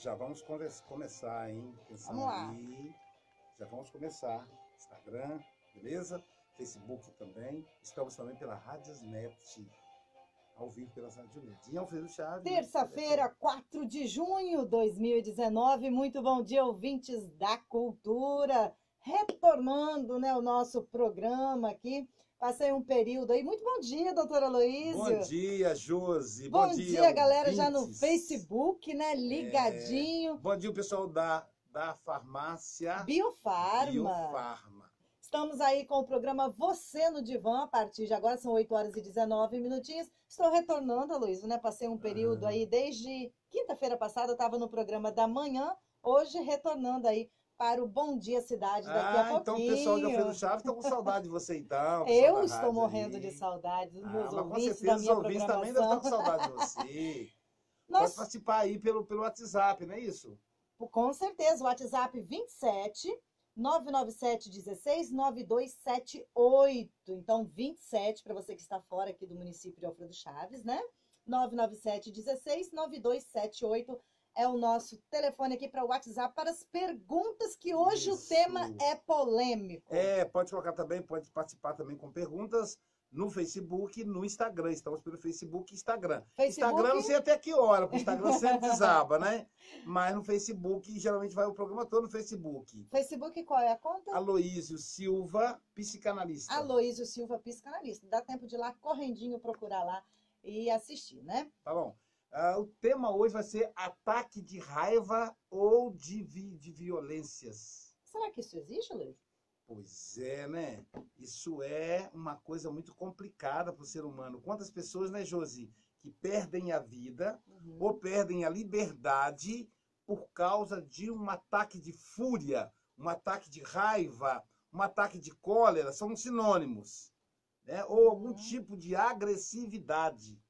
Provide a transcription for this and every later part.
Já vamos começar, hein? Atenção Vamos lá. aí. Já vamos começar. Instagram, beleza? Facebook também. Estamos também pela Radiosnet, ao vivo pela Radiosnet. E Alfredo Chaves. Terça-feira, 4 de junho de 2019. Muito bom dia, ouvintes da cultura. Retornando, né, o nosso programa aqui. Passei um período aí. Muito bom dia, doutora Aloísio. Bom dia, Josi. Bom dia, galera, ouvintes. já no Facebook, né, ligadinho. Bom dia, o pessoal da farmácia Biofarma. Estamos aí com o programa Você no Divã, a partir de agora, são 8 horas e 19 minutinhos. Estou retornando, Aloysio, né? Passei um período aí, desde quinta-feira passada, eu estava no programa da manhã, hoje retornando aí para o Bom Dia Cidade daqui a pouquinho. Então o pessoal de Alfredo Chaves está com saudade de você, então. Eu estou morrendo de saudade dos meus mas ouvintes, com certeza da minha os ouvintes também devem estar com saudade de você. Pode participar aí pelo WhatsApp, não é isso? Com certeza, o WhatsApp 27 997 16 9278. Então, 27 para você que está fora aqui do município de Alfredo Chaves, né? 997 16 9278 é o nosso telefone aqui para o WhatsApp para as perguntas, que hoje Isso. O tema é polêmico. Pode colocar também, pode participar também com perguntas no Facebook e no Instagram. Estamos pelo Facebook e Instagram. Instagram não sei até que hora, porque o Instagram sempre desaba, né? Mas no Facebook, geralmente vai o programa todo no Facebook. Facebook, qual é a conta? Aloísio Silva, psicanalista. Aloísio Silva, psicanalista. Dá tempo de ir lá correndinho procurar lá e assistir, né? Tá bom. O tema hoje vai ser ataque de raiva ou de violências. Será que isso existe, Luiz? Pois é, né? Isso é uma coisa muito complicada para o ser humano. Quantas pessoas, né, Josi, que perdem a vida ou perdem a liberdade por causa de um ataque de fúria, um ataque de raiva, um ataque de cólera, são sinônimos, né? Ou algum tipo de agressividade,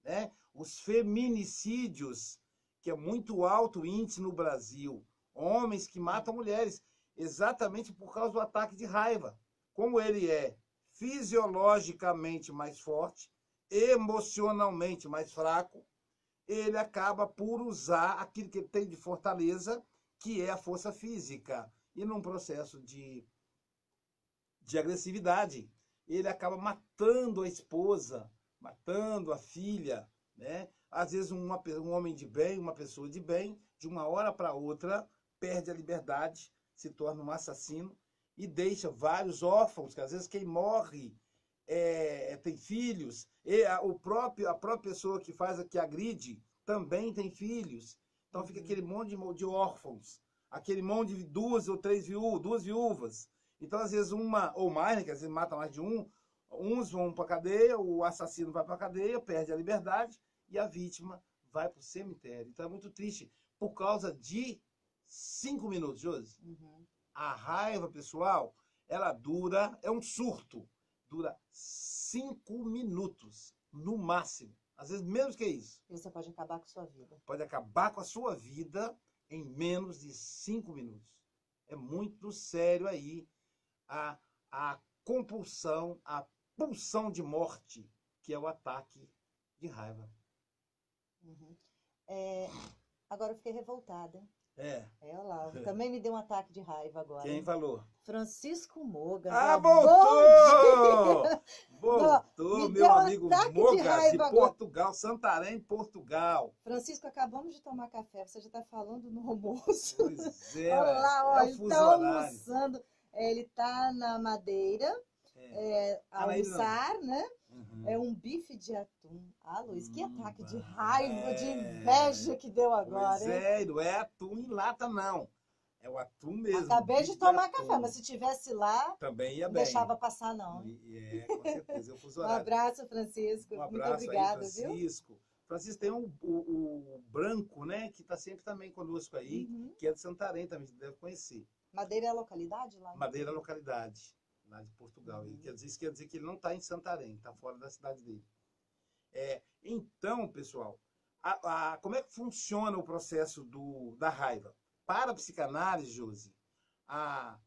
né? Os feminicídios, que é muito alto índice no Brasil, homens que matam mulheres, exatamente por causa do ataque de raiva. Como ele é fisiologicamente mais forte, emocionalmente mais fraco, ele acaba por usar aquilo que ele tem de fortaleza, que é a força física. E num processo de agressividade, ele acaba matando a esposa, matando a filha, né? Às vezes um homem de bem, uma pessoa de bem, de uma hora para outra, perde a liberdade, se torna um assassino e deixa vários órfãos, que às vezes quem morre tem filhos, e a própria pessoa que agride também tem filhos. Então fica aquele monte de órfãos, aquele monte de duas viúvas. Então, às vezes, uma ou mais, né, que às vezes mata mais de uns vão para a cadeia, o assassino vai para a cadeia, perde a liberdade e a vítima vai para o cemitério. Então é muito triste, por causa de 5 minutos, Josi. A raiva, pessoal, ela dura, é um surto, dura 5 minutos, no máximo. Às vezes menos que isso. E você pode acabar com a sua vida. Pode acabar com a sua vida em menos de 5 minutos. É muito sério aí a compulsão, a pulsão de morte, que é o ataque de raiva. Agora eu fiquei revoltada. Olha lá, É. também me deu um ataque de raiva agora. Quem falou? Francisco Mogas. Voltou! Voltou, me meu amigo Mogas, de agora. Portugal, Santarém, Portugal. Francisco, acabamos de tomar café, você já está falando no almoço. Pois é, olha lá, é o fuso tá horário. almoçando. Ele está na Madeira, almoçar, né? É um bife de atum. Ah, Luiz, que ataque de raiva, de inveja que deu agora, hein? Não é atum em lata, não. É o atum mesmo. Acabei de tomar café, mas se tivesse lá, também ia não bem. deixava passar, não. Com certeza. Eu fuso Um horário. abraço, Francisco. Um abraço. Muito obrigada, aí, Francisco. Viu? Francisco tem o branco, né? Que está sempre também conosco aí, que é de Santarém também, você deve conhecer. Madeira é a localidade lá? Madeira é a localidade, lá de Portugal. Isso quer dizer que ele não está em Santarém, está fora da cidade dele. Então, pessoal, como é que funciona o processo da raiva? Para a psicanálise, Josi, a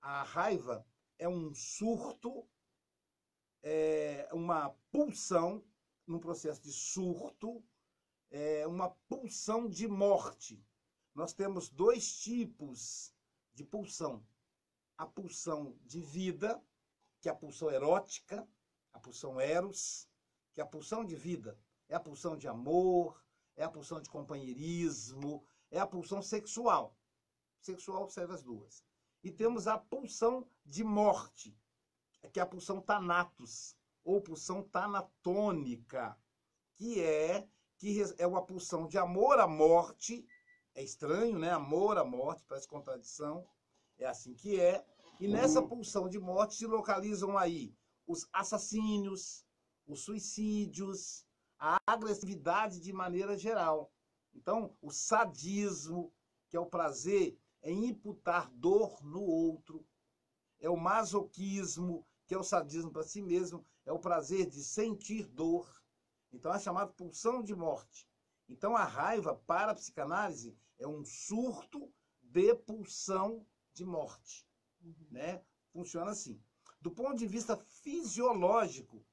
raiva é um surto, uma pulsão, num processo de surto, uma pulsão de morte. nós temos dois tipos de pulsão. A pulsão de vida, que é a pulsão erótica, a pulsão eros, que é a pulsão de vida, é a pulsão de amor, é a pulsão de companheirismo, é a pulsão sexual. Sexual serve as duas. E temos a pulsão de morte, que é a pulsão thanatos, ou pulsão tanatônica, que é uma pulsão de amor à morte. É estranho, né? Amor à morte, parece contradição. É assim que é. E nessa pulsão de morte se localizam aí os assassínios, os suicídios, a agressividade de maneira geral. Então, o sadismo, que é o prazer em imputar dor no outro. É o masoquismo, que é o sadismo para si mesmo, é o prazer de sentir dor. Então é chamado pulsão de morte. Então a raiva, para a psicanálise, é um surto de pulsão de morte. Né? Funciona assim. Do ponto de vista fisiológico,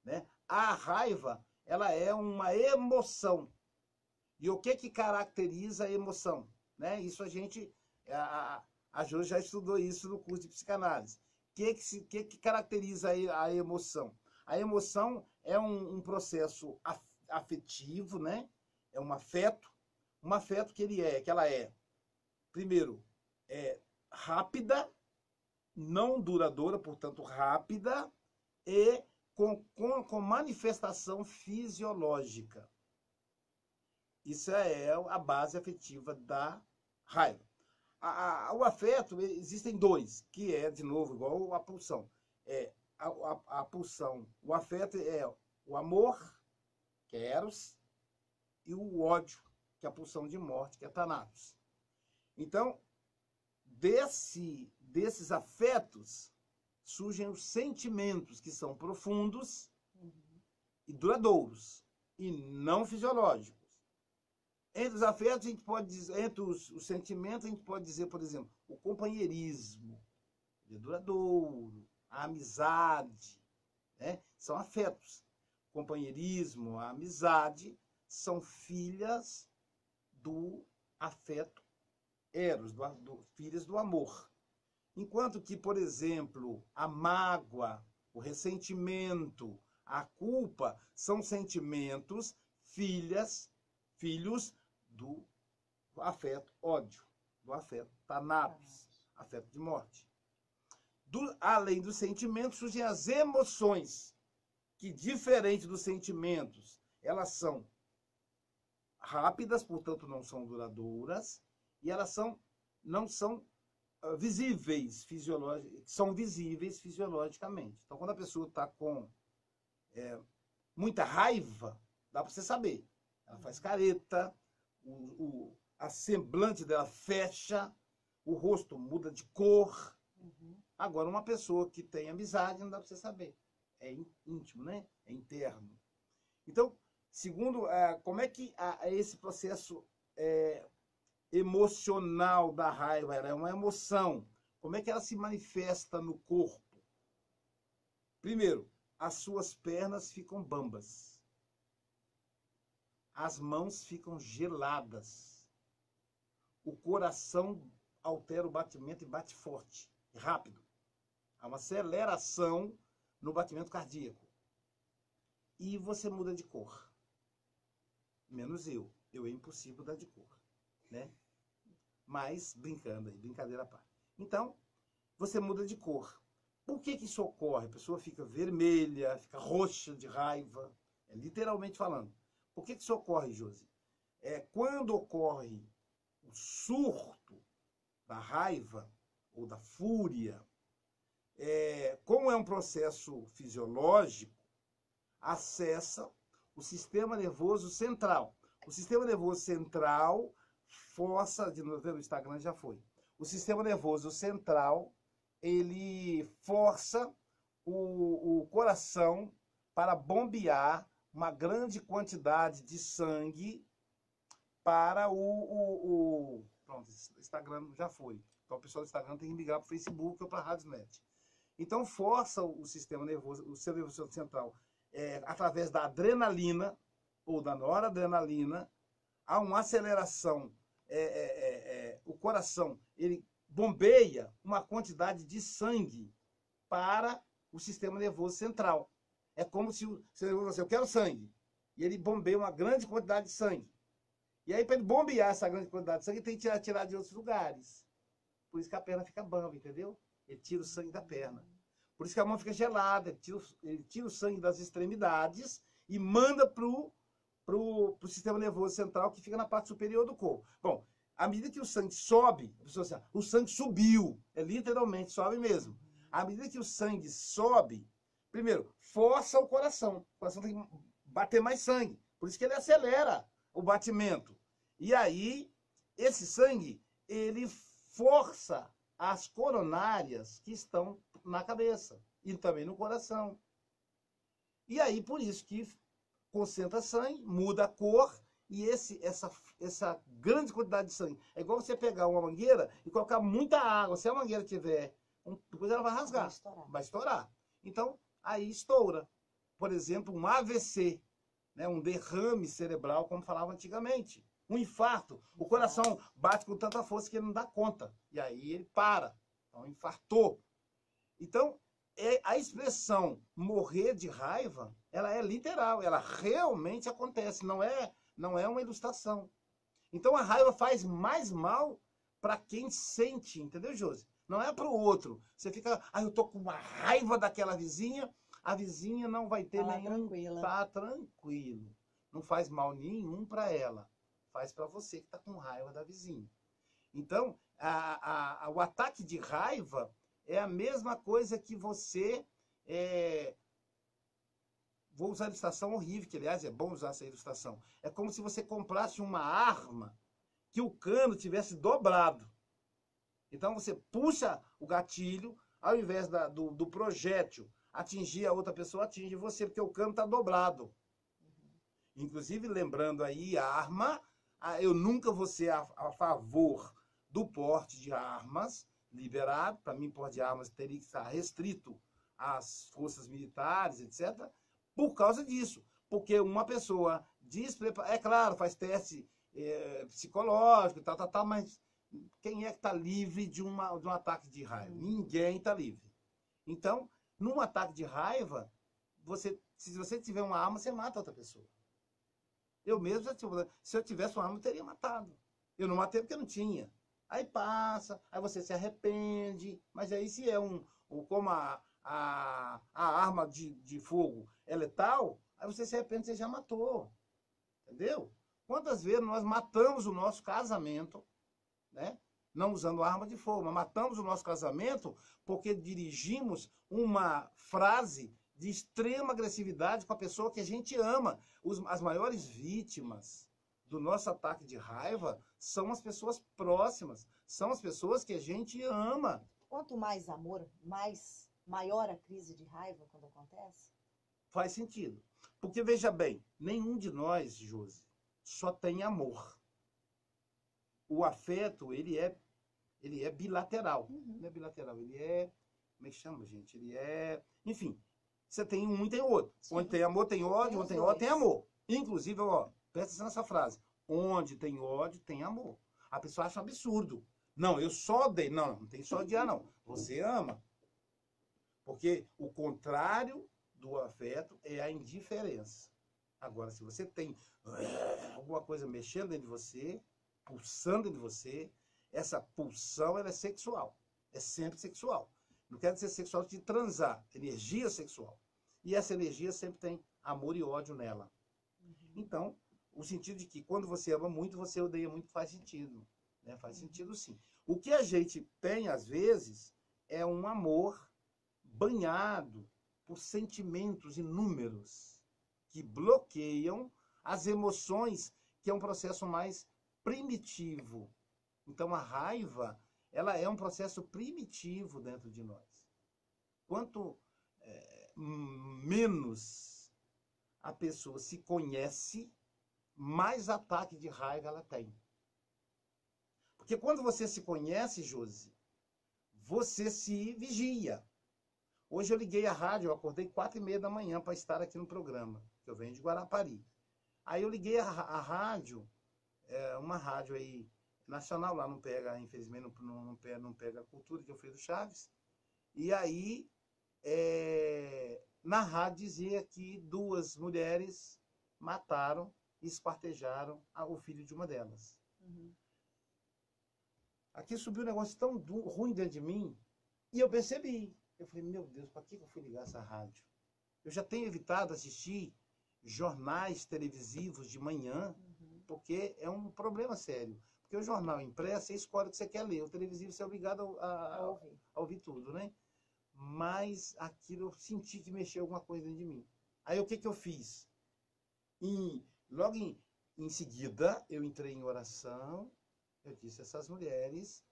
né, a raiva ela é uma emoção. E o que caracteriza a emoção? Né? Isso a Jo já estudou isso no curso de psicanálise. O que caracteriza a emoção? A emoção é um processo afetivo, né? É um afeto que ela é, primeiro, rápida, não duradoura, portanto rápida, e com manifestação fisiológica. Isso é a base afetiva da raiva. O afeto, existem dois, que é, de novo, igual a pulsão. A pulsão, o afeto é o amor, que é eros, e o ódio, que é a pulsão de morte, que é thanatos. Então, desses afetos, surgem os sentimentos, que são profundos e duradouros, e não fisiológicos. Entre os afetos, a gente pode dizer, entre os sentimentos, a gente pode dizer, por exemplo, o companheirismo, é duradouro, a amizade, né? São afetos. O companheirismo, a amizade, são filhas do afeto eros, filhas do amor. Enquanto que, por exemplo, a mágoa, o ressentimento, a culpa, são sentimentos, filhos do afeto ódio, do afeto thanatos, afeto de morte. Além dos sentimentos, surgem as emoções, que, diferente dos sentimentos, elas são rápidas, portanto não são duradouras, e elas não são visíveis fisiologicamente. Então, quando a pessoa está com muita raiva, dá para você saber. Ela faz careta, a semblante dela fecha, o rosto muda de cor. Agora, uma pessoa que tem amizade, não dá para você saber. É íntimo, né? É interno. Então, segundo, como é que esse processo emocional da raiva, ela é uma emoção, como é que ela se manifesta no corpo? Primeiro, as suas pernas ficam bambas. As mãos ficam geladas. O coração altera o batimento e bate forte, rápido. Há uma aceleração no batimento cardíaco. E você muda de cor. Menos eu. Eu é impossível mudar de cor, né? Mas, brincando aí, brincadeira à parte. Então, você muda de cor. Por que isso ocorre? A pessoa fica vermelha, fica roxa de raiva, literalmente falando. Por que isso ocorre, Josi? Quando ocorre o surto da raiva ou da fúria, como é um processo fisiológico, acessa o sistema nervoso central. O sistema nervoso central força, de novo, no Instagram já foi. O sistema nervoso central, ele força o coração para bombear uma grande quantidade de sangue para pronto, o Instagram já foi. Então o pessoal do Instagram tem que migrar para o Facebook ou para a Radiosnet. Então força o sistema nervoso, o seu nervoso central, através da adrenalina ou da noradrenalina, há uma aceleração o coração, ele bombeia uma quantidade de sangue para o sistema nervoso central. É como se você, eu quero sangue, e ele bombeia uma grande quantidade de sangue. E aí, para ele bombear essa grande quantidade de sangue, ele tem que tirar de outros lugares. Por isso que a perna fica bamba, entendeu? Ele tira o sangue da perna. Por isso que a mão fica gelada, ele tira o sangue das extremidades e manda pro sistema nervoso central, que fica na parte superior do corpo. Bom, à medida que o sangue sobe, a pessoa assim, o sangue subiu, literalmente sobe mesmo. À medida que o sangue sobe, primeiro, força o coração tem que bater mais sangue, por isso que ele acelera o batimento. E aí, esse sangue, ele força as coronárias que estão na cabeça e também no coração. E aí, por isso que concentra sangue, muda a cor, e essa grande quantidade de sangue. É igual você pegar uma mangueira e colocar muita água. Se a mangueira tiver, depois ela vai rasgar, vai estourar. Então, aí estoura. Por exemplo, um AVC, né, um derrame cerebral, como falava antigamente. Um infarto. O coração bate com tanta força que ele não dá conta. E aí ele para. Então, infartou. Então, a expressão morrer de raiva, ela é literal, ela realmente acontece, não é uma ilustração. Então a raiva faz mais mal para quem sente, entendeu, Josi? Não é para o outro. Você fica, eu tô com uma raiva daquela vizinha, a vizinha não vai ter nenhum... Tranquila. Tá tranquilo. Não faz mal nenhum para ela. Faz para você que tá com raiva da vizinha. Então, o ataque de raiva é a mesma coisa que você... Vou usar a ilustração horrível, que aliás é bom usar essa ilustração. É como se você comprasse uma arma que o cano tivesse dobrado. Então você puxa o gatilho, ao invés do projétil atingir a outra pessoa, atinge você, porque o cano está dobrado. Inclusive, lembrando aí, a arma, eu nunca vou ser a favor do porte de armas liberado. Para mim, porte de armas teria que estar restrito às forças militares, etc., por causa disso. Porque uma pessoa despreparada, é claro, faz teste psicológico, mas quem é que está livre de um ataque de raiva? Ninguém está livre. Então, num ataque de raiva, se você tiver uma arma, você mata outra pessoa. Eu mesmo, se eu tivesse uma arma, eu teria matado. Eu não matei porque não tinha. Aí passa, aí você se arrepende, mas aí se é como a arma de fogo é letal, aí você se arrepende, você já matou. Entendeu? Quantas vezes nós matamos o nosso casamento, né? Não usando arma de fogo, mas matamos o nosso casamento porque dirigimos uma frase de extrema agressividade com a pessoa que a gente ama. As maiores vítimas do nosso ataque de raiva são as pessoas próximas, são as pessoas que a gente ama. Quanto mais amor, maior a crise de raiva quando acontece? Faz sentido. Porque, veja bem, nenhum de nós, Josi, só tem amor. O afeto, ele é bilateral. Não é bilateral, ele é... Como é que chama, gente? Ele é... Enfim, você tem um e tem outro. Sim. Onde tem amor, tem ódio. Onde tem ódio, tem amor. Inclusive, presta atenção nessa frase. Onde tem ódio, tem amor. A pessoa acha um absurdo. Não, eu só odeio. Não tem só odiar, não. Você ama. Porque o contrário do afeto é a indiferença. Agora, se você tem alguma coisa mexendo dentro de você, pulsando dentro de você, essa pulsão ela é sexual. É sempre sexual. Não quer dizer sexual de transar, energia sexual. E essa energia sempre tem amor e ódio nela. Então, o sentido de que quando você ama muito, você odeia muito, faz sentido. Né? Faz sentido sim. O que a gente tem, às vezes, é um amor banhado por sentimentos inúmeros que bloqueiam as emoções, que é um processo mais primitivo. Então, a raiva, ela é um processo primitivo dentro de nós. Quanto menos a pessoa se conhece, mais ataque de raiva ela tem. Porque quando você se conhece, Josi, você se vigia. Hoje eu liguei a rádio, eu acordei 4h30 da manhã para estar aqui no programa, que eu venho de Guarapari. Aí eu liguei a rádio, uma rádio aí nacional, lá não pega, infelizmente, não pega a cultura de Alfredo Chaves. E aí, na rádio dizia que 2 mulheres mataram e esquartejaram o filho de uma delas. Uhum. Aqui subiu um negócio tão ruim dentro de mim, e eu percebi. Eu falei, meu Deus, para que eu fui ligar essa rádio? Eu já tenho evitado assistir jornais televisivos de manhã, porque é um problema sério. Porque o jornal impresso, você escolhe o que você quer ler. O televisivo, você é obrigado a ouvir tudo, né? Mas aquilo eu senti que mexeu alguma coisa dentro de mim. Aí o que eu fiz? Logo em seguida, eu entrei em oração. Eu disse, essas mulheres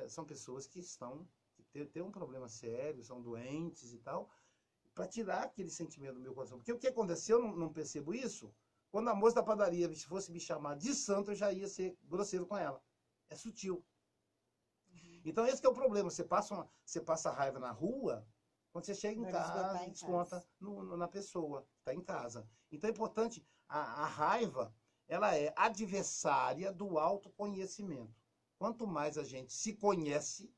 são pessoas que têm um problema sério, são doentes e tal, para tirar aquele sentimento do meu coração. Porque o que aconteceu, eu não percebo isso, quando a moça da padaria fosse me chamar de santo, eu já ia ser grosseiro com ela. É sutil. Então esse que é o problema, você passa raiva na rua, quando você chega em casa, desconta na pessoa, está em casa. Então é importante, a raiva, ela é adversária do autoconhecimento. Quanto mais a gente se conhece,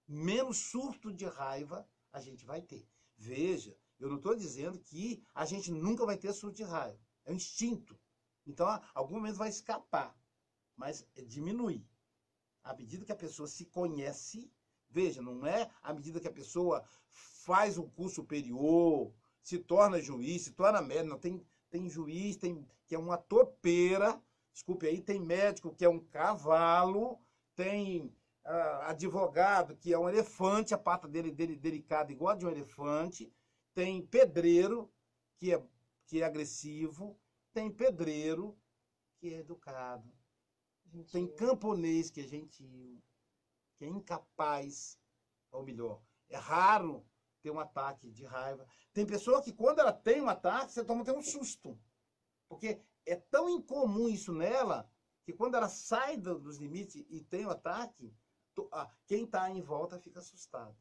menos surto de raiva a gente vai ter. Veja, eu não estou dizendo que a gente nunca vai ter surto de raiva. É um instinto. Então, algum momento vai escapar, mas diminui. À medida que a pessoa se conhece, veja, não é à medida que a pessoa faz um curso superior, se torna juiz, se torna médico, não, tem juiz, que é uma topeira, desculpe aí, tem médico que é um cavalo, tem advogado que é um elefante, a pata dele delicada igual a de um elefante, tem pedreiro que é agressivo, tem pedreiro que é educado, gentil. Tem camponês que é gentil, que é incapaz, ou melhor, é raro ter um ataque de raiva. Tem pessoa que quando ela tem um ataque, você toma até um susto, porque é tão incomum isso nela, que quando ela sai dos limites e tem o ataque, quem está em volta fica assustado.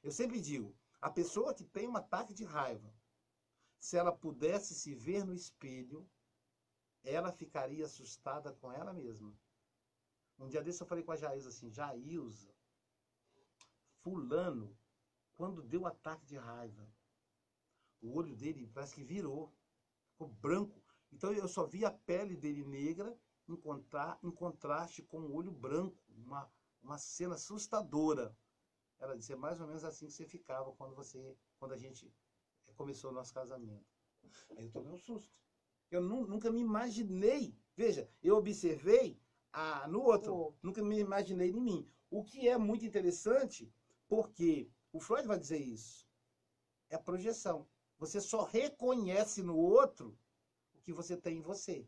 Eu sempre digo, a pessoa que tem um ataque de raiva, se ela pudesse se ver no espelho, ela ficaria assustada com ela mesma. Um dia desse eu falei com a Jailza assim, Jailza, fulano, quando deu ataque de raiva, o olho dele parece que virou, ficou branco. Então eu só vi a pele dele negra em contraste com o olho branco, uma cena assustadora. Ela disse, é mais ou menos assim que você ficava quando a gente começou o nosso casamento. Aí eu tomei um susto. Eu nunca me imaginei, veja, eu observei no outro, nunca me imaginei em mim. O que é muito interessante, porque o Freud vai dizer isso, é a projeção. Você só reconhece no outro o que você tem em você.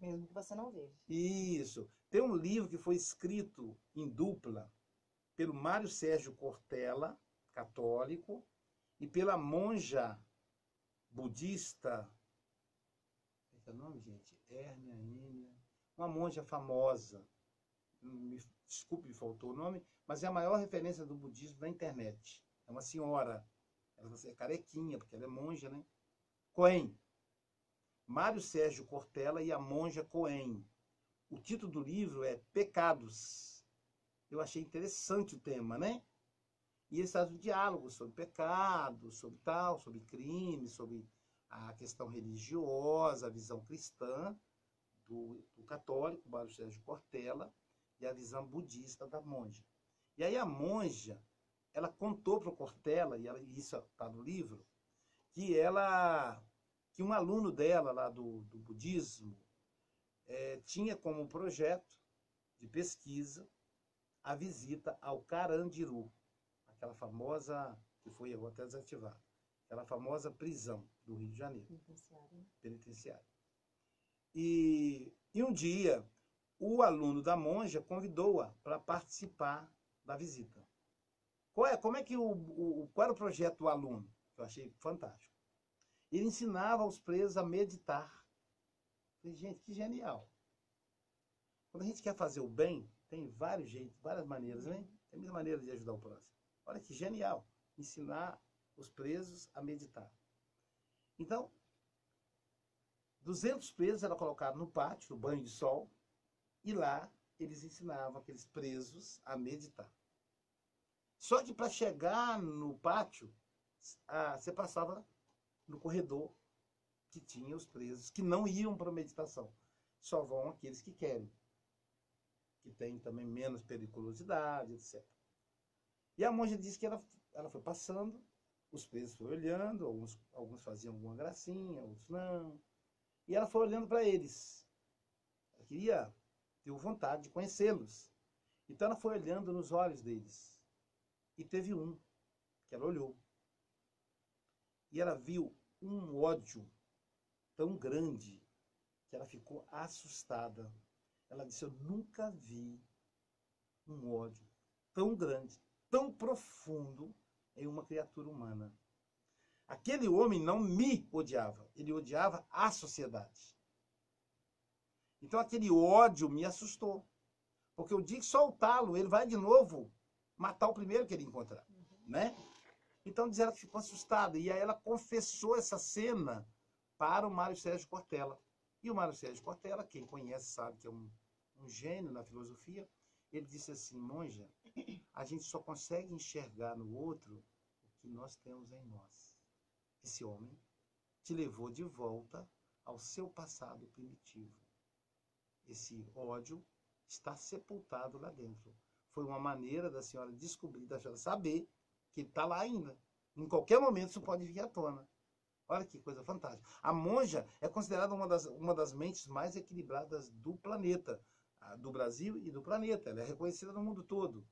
Mesmo que você não veja. Isso. Tem um livro que foi escrito em dupla pelo Mário Sérgio Cortella, católico, e pela monja budista, qual é o nome, gente? Enia, uma monja famosa, desculpe, me faltou o nome, mas é a maior referência do budismo na internet. É uma senhora, ela é carequinha, porque ela é monja, né? Cohen. Mário Sérgio Cortella e a monja Cohen. O título do livro é Pecados. Eu achei interessante o tema, né? E eles fazem um diálogo sobre pecado, sobre tal, sobre crime, sobre a questão religiosa, a visão cristã do católico, Mário Sérgio Cortella, e a visão budista da monja. E aí a monja, ela contou para o Cortella, e isso está no livro, que um aluno dela lá do budismo tinha como projeto de pesquisa a visita ao Carandiru, aquela famosa, que foi, eu vou até desativar, aquela famosa prisão do Rio de Janeiro. Penitenciária. E um dia, o aluno da monja convidou-a para participar da visita. Qual era o projeto do aluno? Que eu achei fantástico. Ele ensinava os presos a meditar. Falei, gente, que genial. Quando a gente quer fazer o bem, tem vários jeitos, várias maneiras, né? Tem muitas maneiras de ajudar o próximo. Olha que genial, ensinar os presos a meditar. Então, 200 presos eram colocados no pátio, no banho de sol, e lá eles ensinavam aqueles presos a meditar. Só que para chegar no pátio, você passava no corredor que tinha os presos que não iam para a meditação. Só vão aqueles que querem, que tem também menos periculosidade, etc. E a monja disse que ela foi passando, os presos foram olhando, alguns faziam alguma gracinha, outros não. E ela foi olhando para eles. Ela queria ter vontade de conhecê-los. Então ela foi olhando nos olhos deles. E teve um que ela olhou. E ela viu um ódio tão grande que ela ficou assustada. Ela disse, eu nunca vi um ódio tão grande, tão profundo em uma criatura humana. Aquele homem não me odiava, ele odiava a sociedade. Então aquele ódio me assustou. Porque o dia que soltá-lo, ele vai de novo matar o primeiro que ele encontrar. Né? Então diz ela que ficou assustada. E aí ela confessou essa cena para o Mário Sérgio Cortella. E o Mário Sérgio Cortella, quem conhece sabe que é um gênio na filosofia, ele disse assim, monja, a gente só consegue enxergar no outro o que nós temos em nós. Esse homem te levou de volta ao seu passado primitivo. Esse ódio está sepultado lá dentro. Foi uma maneira da senhora descobrir, da senhora saber que ele está lá ainda. Em qualquer momento isso pode vir à tona. Olha que coisa fantástica. A monja é considerada uma das mentes mais equilibradas do planeta, do Brasil e do planeta. Ela é reconhecida no mundo todo.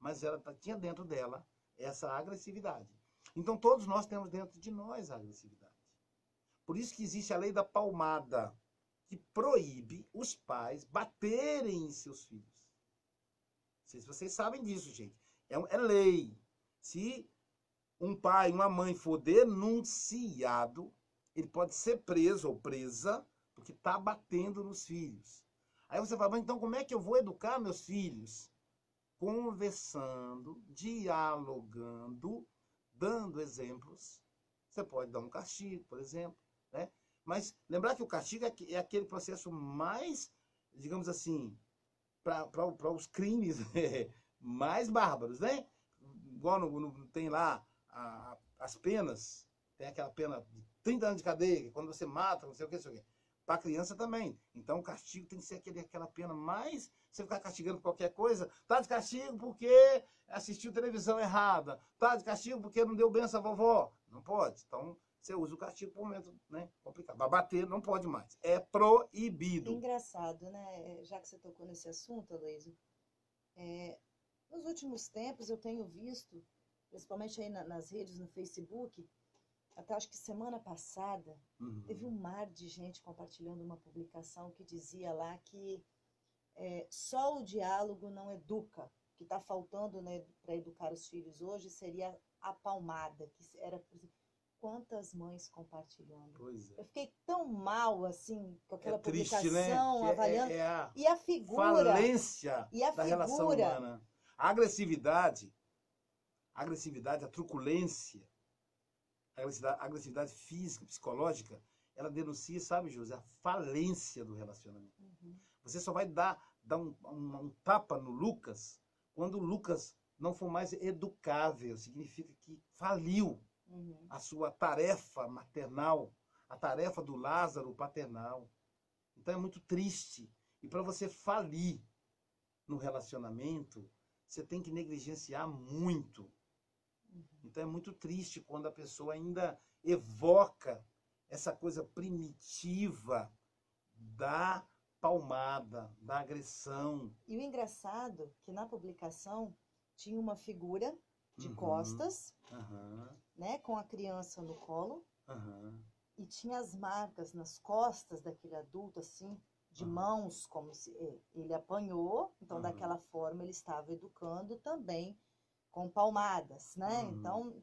Mas ela tinha dentro dela essa agressividade. Então todos nós temos dentro de nós a agressividade. Por isso que existe a lei da palmada, que proíbe os pais baterem em seus filhos. Não sei se vocês sabem disso, gente. É lei. Se um pai, uma mãe for denunciado, ele pode ser preso ou presa porque está batendo nos filhos. Aí você fala, mas então como é que eu vou educar meus filhos? Conversando, dialogando, dando exemplos. Você pode dar um castigo, por exemplo, né? Mas lembrar que o castigo é aquele processo mais, digamos assim, para os crimes mais bárbaros, né? Igual tem lá as penas, tem aquela pena de 30 anos de cadeia, quando você mata, não sei o que, não sei o que. Para a criança também. Então o castigo tem que ser aquela pena mais... Você ficar castigando qualquer coisa, tá de castigo porque assistiu televisão errada, tá de castigo porque não deu benção à vovó. Não pode. Então você usa o castigo por um momento, né, complicado. Mas bater não pode mais. É proibido. Engraçado, né? Já que você tocou nesse assunto, Aloysio, nos últimos tempos eu tenho visto, principalmente aí nas redes, no Facebook, até acho que semana passada, teve um mar de gente compartilhando uma publicação que dizia lá que só o diálogo não educa. O que está faltando, né, para educar os filhos hoje seria a palmada, que era... Quantas mães compartilhando. Pois é. Eu fiquei tão mal, assim, com aquela triste, publicação, né? avaliando. A e a figura... falência da relação humana. A agressividade, a truculência, a agressividade física, psicológica, ela denuncia, sabe, José, a falência do relacionamento. Você só vai dar um tapa no Lucas quando o Lucas não for mais educável. Significa que faliu a sua tarefa maternal, a tarefa do Lázaro paternal. Então é muito triste. E para você falir no relacionamento, você tem que negligenciar muito. Então é muito triste quando a pessoa ainda evoca essa coisa primitiva da palmada, da agressão. E o engraçado é que na publicação tinha uma figura de costas, né, com a criança no colo, e tinha as marcas nas costas daquele adulto, assim, de mãos, como se ele apanhou, então daquela forma ele estava educando também com palmadas, né? Então...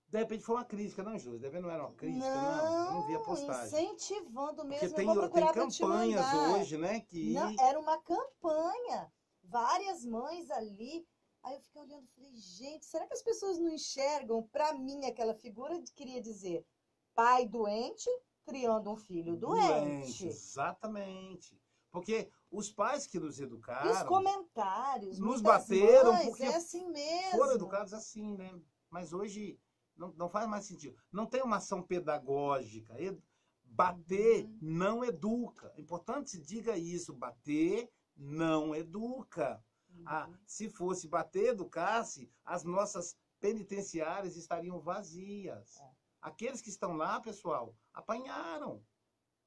De repente foi uma crítica, não, Júlio? De repente não era uma crítica, não. Eu não vi a postagem. Incentivando mesmo. Porque eu vou procurar tem campanhas hoje, né? Que... Não, era uma campanha. Várias mães ali. Aí eu fiquei olhando e falei, gente, será que as pessoas não enxergam? Para mim, aquela figura queria dizer pai doente, criando um filho Doente, doente. exatamente. Porque os pais que nos E os educaram comentários, nos muitas bateram mães, porque é assim mesmo. foram educados assim, né? Mas hoje não faz mais sentido. Não tem uma ação pedagógica. Bater Uhum. não educa. É importante se diga isso. Bater não educa. Uhum. Se fosse bater, educasse, as nossas penitenciárias estariam vazias. É. Aqueles que estão lá, pessoal, apanharam.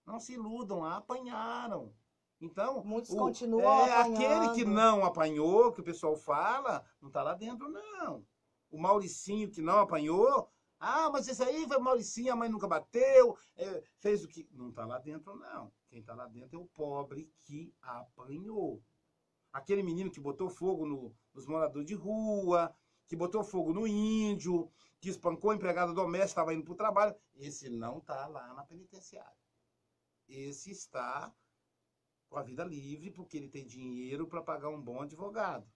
Não se iludam, apanharam. Então, Muitos continuam aquele que apanhando. não apanhou, que o pessoal fala, não está lá dentro, não. O Mauricinho que não apanhou, mas esse aí foi Mauricinho, a mãe nunca bateu, fez o que... Não está lá dentro, não. Quem está lá dentro é o pobre que apanhou. Aquele menino que botou fogo nos moradores de rua, que botou fogo no índio, que espancou a empregada doméstica, estava indo para o trabalho. Esse não está lá na penitenciária. Esse está com a vida livre, porque ele tem dinheiro para pagar um bom advogado.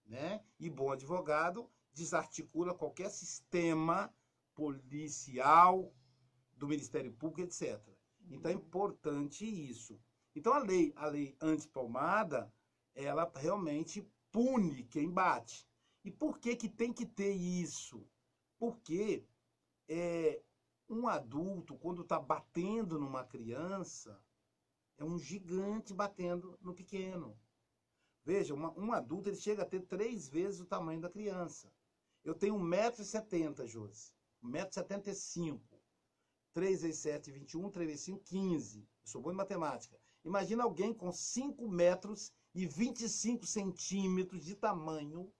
Né? E bom advogado desarticula qualquer sistema policial, do Ministério Público, etc. Então é importante isso. Então a lei antipalmada, ela realmente pune quem bate. E por que tem que ter isso? Porque um adulto, quando está batendo numa criança, é um gigante batendo no pequeno. Veja, um adulto ele chega a ter 3 vezes o tamanho da criança. Eu tenho 1,70 m, Josi. 1,75 m. 3 vezes 7, 21, 3 vezes 5, 15. Eu sou bom em matemática. Imagina alguém com 5 metros e 25 centímetros de tamanho,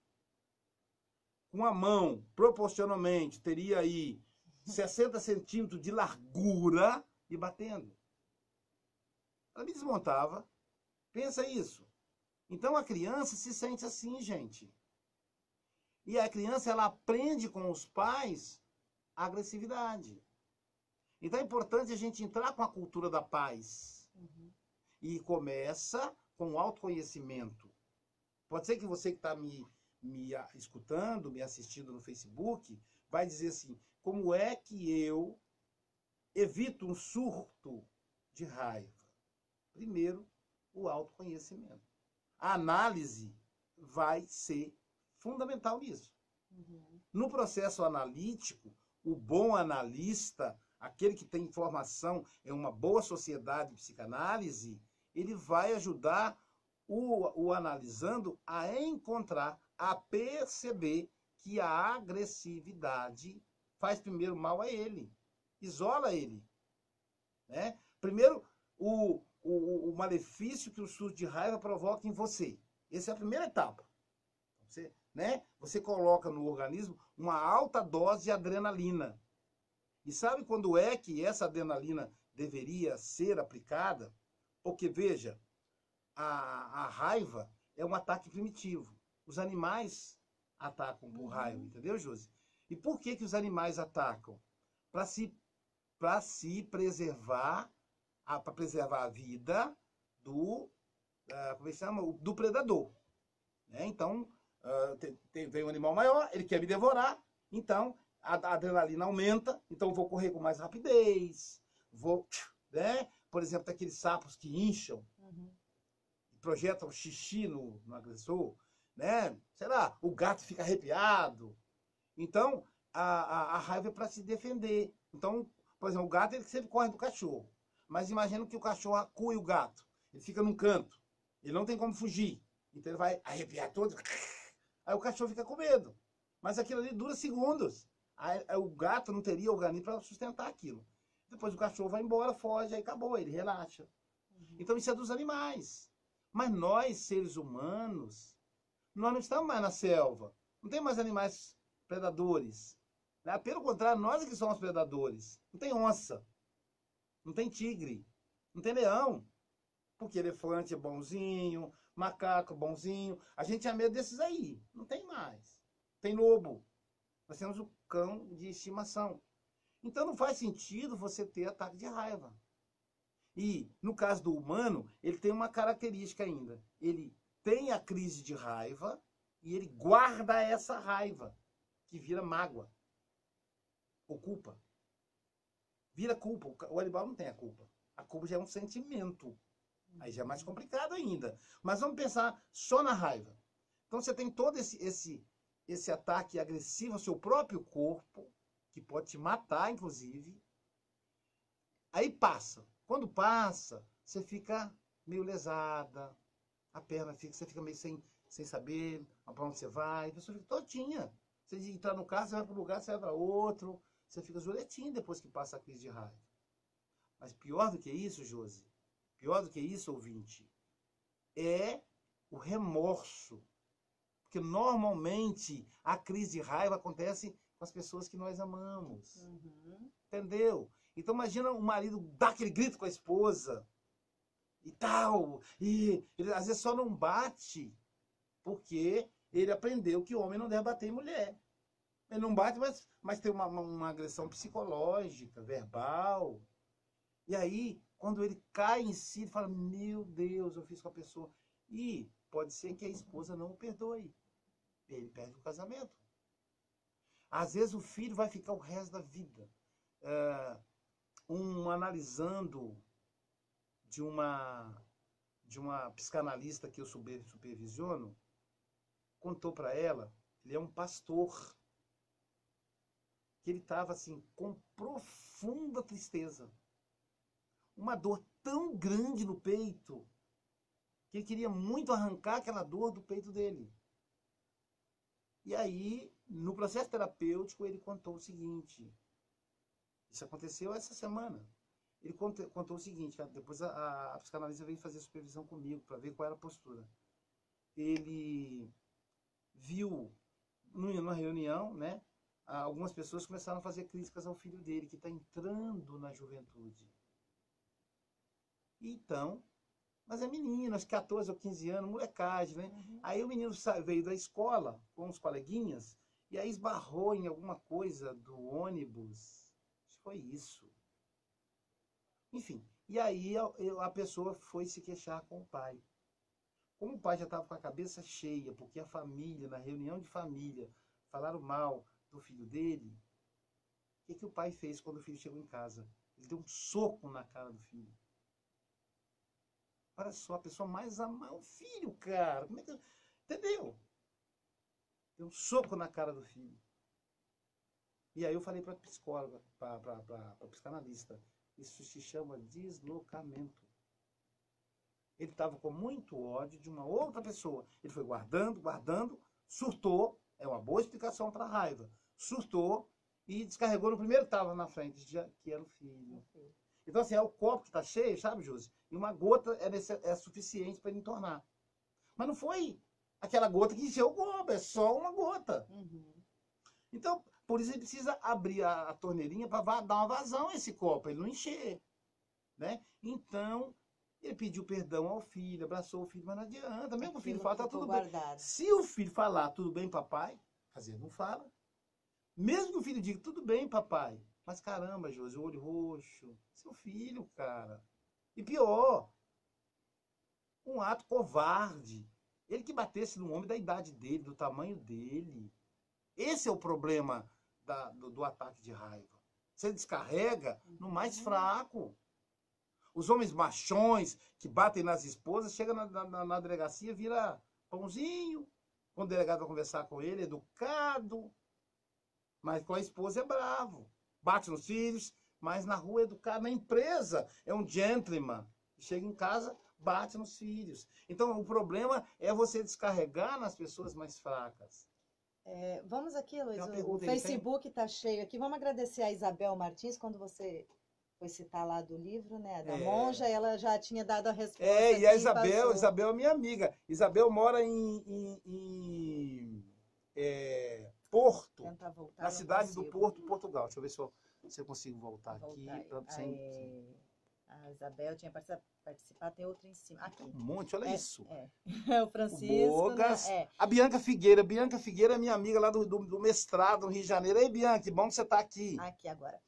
com a mão, proporcionalmente, teria aí 60 centímetros de largura e batendo. Ela me desmontava. Pensa isso. Então a criança se sente assim, gente. E a criança, ela aprende com os pais a agressividade. Então é importante a gente entrar com a cultura da paz. Uhum. E começa com o autoconhecimento. Pode ser que você que está me escutando, me assistindo no Facebook, vai dizer assim, como é que eu evito um surto de raiva? Primeiro, o autoconhecimento. A análise vai ser fundamental nisso. Uhum. No processo analítico, o bom analista, aquele que tem informação em uma boa sociedade de psicanálise, ele vai ajudar o analisando a encontrar, a perceber que a agressividade faz primeiro mal a ele, isola ele. Né? Primeiro, o malefício que o surto de raiva provoca em você. Essa é a primeira etapa. Você coloca no organismo uma alta dose de adrenalina. E sabe quando é que essa adrenalina deveria ser aplicada? Porque, veja, a raiva é um ataque primitivo. Os animais atacam por raiva, entendeu, Josi? E por que os animais atacam? Para se preservar, para preservar a vida do, como é que chama? Do predador. Né? Então, vem um animal maior, ele quer me devorar, então a adrenalina aumenta, então eu vou correr com mais rapidez, né? Por exemplo, aqueles sapos que incham, projetam xixi no agressor, né? Sei lá, o gato fica arrepiado. Então, a raiva é para se defender. Então, por exemplo, o gato ele sempre corre do cachorro. Mas imagina que o cachorro acue o gato. Ele fica num canto. Ele não tem como fugir. Então ele vai arrepiar todo. Aí o cachorro fica com medo. Mas aquilo ali dura segundos. Aí o gato não teria organismo para sustentar aquilo. Depois o cachorro vai embora, foge, aí acabou, ele relaxa. Então isso é dos animais. Mas nós, seres humanos, nós não estamos mais na selva. Não tem mais animais predadores. Né? Pelo contrário, nós é que somos predadores. Não tem onça. Não tem tigre. Não tem leão. Porque elefante é bonzinho, macaco bonzinho. A gente tinha medo desses aí. Não tem mais. Tem lobo. Nós temos o cão de estimação. Então não faz sentido você ter ataque de raiva. E, no caso do humano, ele tem uma característica ainda. Ele tem a crise de raiva e ele guarda essa raiva, que vira mágoa. Ocupa. vira culpa. O animal não tem a culpa. A culpa já é um sentimento. Aí já é mais complicado ainda. Mas vamos pensar só na raiva. Então você tem todo esse ataque agressivo ao seu próprio corpo, que pode te matar, inclusive. Aí passa. Quando passa, você fica meio lesada, a perna fica, você fica meio sem saber para onde você vai, a pessoa fica todinha. Você entrar no carro, você vai para um lugar, você vai para outro, você fica zoletinho depois que passa a crise de raiva. Mas pior do que isso, Josi, pior do que isso, ouvinte, é o remorso. Porque normalmente a crise de raiva acontece com as pessoas que nós amamos. Uhum. Entendeu? Então imagina o marido dar aquele grito com a esposa e tal. E ele às vezes só não bate porque ele aprendeu que homem não deve bater em mulher. Ele não bate, mas tem uma agressão psicológica, verbal. E aí, quando ele cai em si, ele fala, meu Deus, eu fiz com a pessoa. E pode ser que a esposa não o perdoe. Ele perde o casamento. Às vezes o filho vai ficar o resto da vida. Analisando de uma psicanalista que eu supervisiono, contou para ela, ele é um pastor, que ele estava assim, com profunda tristeza. Uma dor tão grande no peito, que ele queria muito arrancar aquela dor do peito dele. E aí, no processo terapêutico, ele contou o seguinte. Isso aconteceu essa semana. Ele contou o seguinte, depois a psicanalista veio fazer supervisão comigo, para ver qual era a postura. Ele viu, numa reunião, né, algumas pessoas começaram a fazer críticas ao filho dele, que está entrando na juventude. Então, mas é menino, acho que 14 ou 15 anos, molecagem, né? Uhum. Aí o menino veio da escola com os coleguinhas e aí esbarrou em alguma coisa do ônibus. Acho que foi isso. Enfim, e aí a pessoa foi se queixar com o pai. Como o pai já estava com a cabeça cheia, porque a família, na reunião de família, falaram mal do filho dele, o que o pai fez quando o filho chegou em casa? Ele deu um soco na cara do filho. Olha só, a pessoa mais amada, o filho, cara. Como é que... Entendeu? Deu um soco na cara do filho. E aí eu falei para a psicóloga, para a psicanalista, isso se chama deslocamento. Ele estava com muito ódio de uma outra pessoa. Ele foi guardando, surtou. É uma boa explicação para a raiva. Surtou e descarregou no primeiro que estava na frente, que era o filho. Okay. Então, assim, é o copo que está cheio, sabe, Josi? E uma gota é suficiente para ele entornar. Mas não foi aquela gota que encheu o copo, é só uma gota. Uhum. Então, por isso ele precisa abrir a torneirinha para dar uma vazão a esse copo, para ele não encher. Né? Então, ele pediu perdão ao filho, abraçou o filho, mas não adianta. Mesmo que o filho fala, tá tudo bem. Se o filho falar, tudo bem, papai, às vezes não fala. Mesmo que o filho diga, tudo bem, papai. Mas caramba, Josi, o olho roxo. Seu filho, cara. E pior, um ato covarde. Ele que batesse num homem da idade dele, do tamanho dele. Esse é o problema do ataque de raiva. Você descarrega no mais fraco. Os homens machões que batem nas esposas, chega na delegacia, vira pãozinho. Quando o delegado vai conversar com ele, educado. Mas com a esposa é bravo. Bate nos filhos, mas na rua é educado. Na empresa é um gentleman. Chega em casa, bate nos filhos. Então o problema é você descarregar nas pessoas mais fracas. Vamos aqui, Luiz, o Facebook está cheio aqui. Vamos agradecer a Isabel Martins, quando você foi citar lá do livro, né, da monja, ela já tinha dado a resposta. E a Isabel é minha amiga. Isabel mora em Porto, na cidade do Porto, Portugal. Deixa eu ver se eu consigo voltar aqui. A Isabel tinha participado, tem outra em cima. Aqui. Um monte, olha isso. O Francisco. O Bogas, né? A Bianca Figueira. Bianca Figueira é minha amiga lá do mestrado no Rio de Janeiro. Ei, Bianca, que bom que você está aqui. Aqui agora.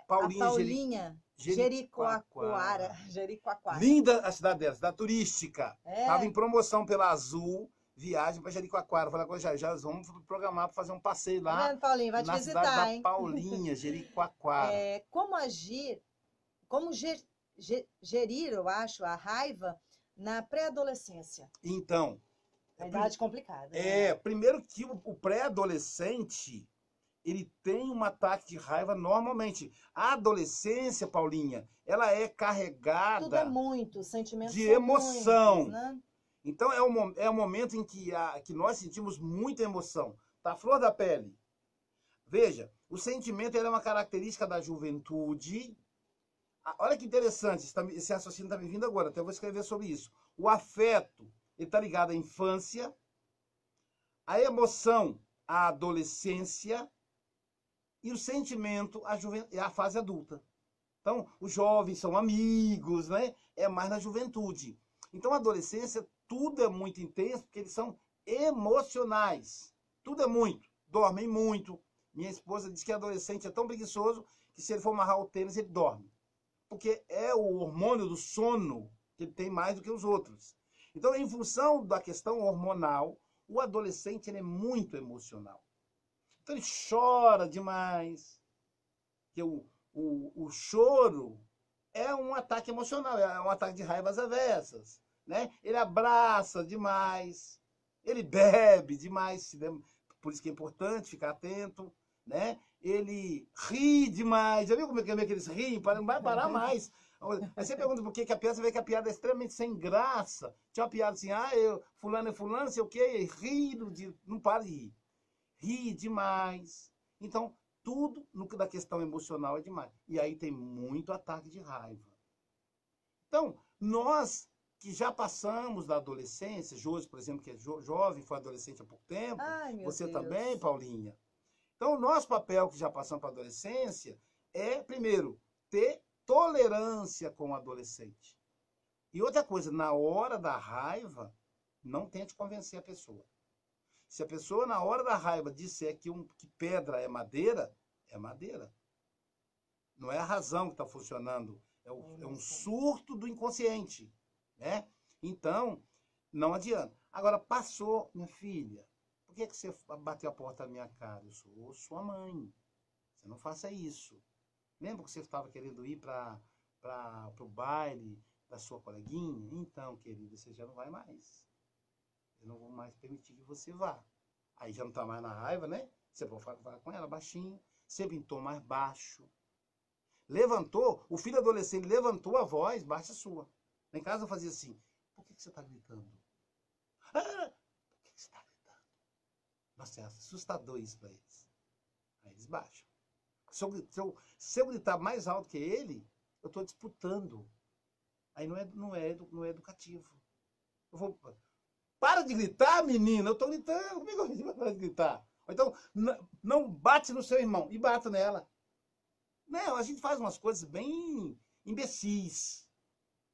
Paulinha Jericoacoara. Linda a cidade dela, cidade turística. Estava em promoção pela Azul. viagem para Jericoacoara. Falei com a já vamos programar para fazer um passeio Tá lá vendo, Paulinho? Vai te na cidade visitar, da hein? Paulinha, Jericoacoara. Como agir, gerir, eu acho, a raiva na pré-adolescência? Então, A idade complicada, né? primeiro que o pré-adolescente, ele tem um ataque de raiva normalmente. A adolescência, Paulinha, ela é Tudo é carregada muito, os sentimentos de são emoção. muitos, né? Então é o momento em que nós sentimos muita emoção. Tá a flor da pele. Veja, o sentimento ele é uma característica da juventude. Olha que interessante, esse raciocínio está me vindo agora, até vou escrever sobre isso. O afeto, ele está ligado à infância, a emoção, à adolescência, e o sentimento, à fase adulta. Então, os jovens são amigos, né? É mais na juventude. Então, a adolescência, tudo é muito intenso, porque eles são emocionais. Tudo é muito. Dormem muito. Minha esposa diz que adolescente é tão preguiçoso que se ele for amarrar o tênis, ele dorme. Porque é o hormônio do sono que ele tem mais do que os outros. Então, em função da questão hormonal, o adolescente ele é muito emocional. Então, ele chora demais. Porque o choro é um ataque emocional, é um ataque de raivas avessas. Né? Ele abraça demais, ele bebe demais, por isso que é importante ficar atento. Né? Ele ri demais. Já viu como é que eles riem? Não vai parar mais. Aí você pergunta por que a piada, você vê que a piada é extremamente sem graça. Tinha uma piada assim, fulano é fulano, sei o quê, e ri, não para de rir. Ri demais. Então, tudo da questão emocional é demais. E aí tem muito ataque de raiva. Então, nós que já passamos da adolescência, Josi, por exemplo, que é jovem, foi adolescente há pouco tempo, você Deus. também, Paulinha. Então, o nosso papel que já passamos para a adolescência é, primeiro, ter tolerância com o adolescente. E outra coisa, na hora da raiva, não tente convencer a pessoa. Se a pessoa, na hora da raiva, disser que pedra é madeira, é madeira. Não é a razão que está funcionando, é um surto do inconsciente. Né? Então, não adianta. Agora, passou, minha filha, por que você bateu a porta na minha cara? Eu sou sua mãe. Você não faça isso. Lembra que você estava querendo ir para o baile da sua coleguinha? Então, querida, você já não vai mais. Eu não vou mais permitir que você vá. Aí já não está mais na raiva, né? Você pode falar com ela baixinho, sempre em tom mais baixo. Levantou, o filho adolescente levantou a voz, baixa a sua. Lá em casa eu fazia assim, por que você está gritando? Por que você está gritando? Nossa, é assustador isso para eles. Aí eles baixam. Se eu gritar mais alto que ele, eu estou disputando. Aí não é educativo. Eu vou... Para de gritar, menina. Eu estou gritando. Como é que eu vou parar de gritar? Ou então, não bate no seu irmão. E bata nela. Não, a gente faz umas coisas bem imbecis.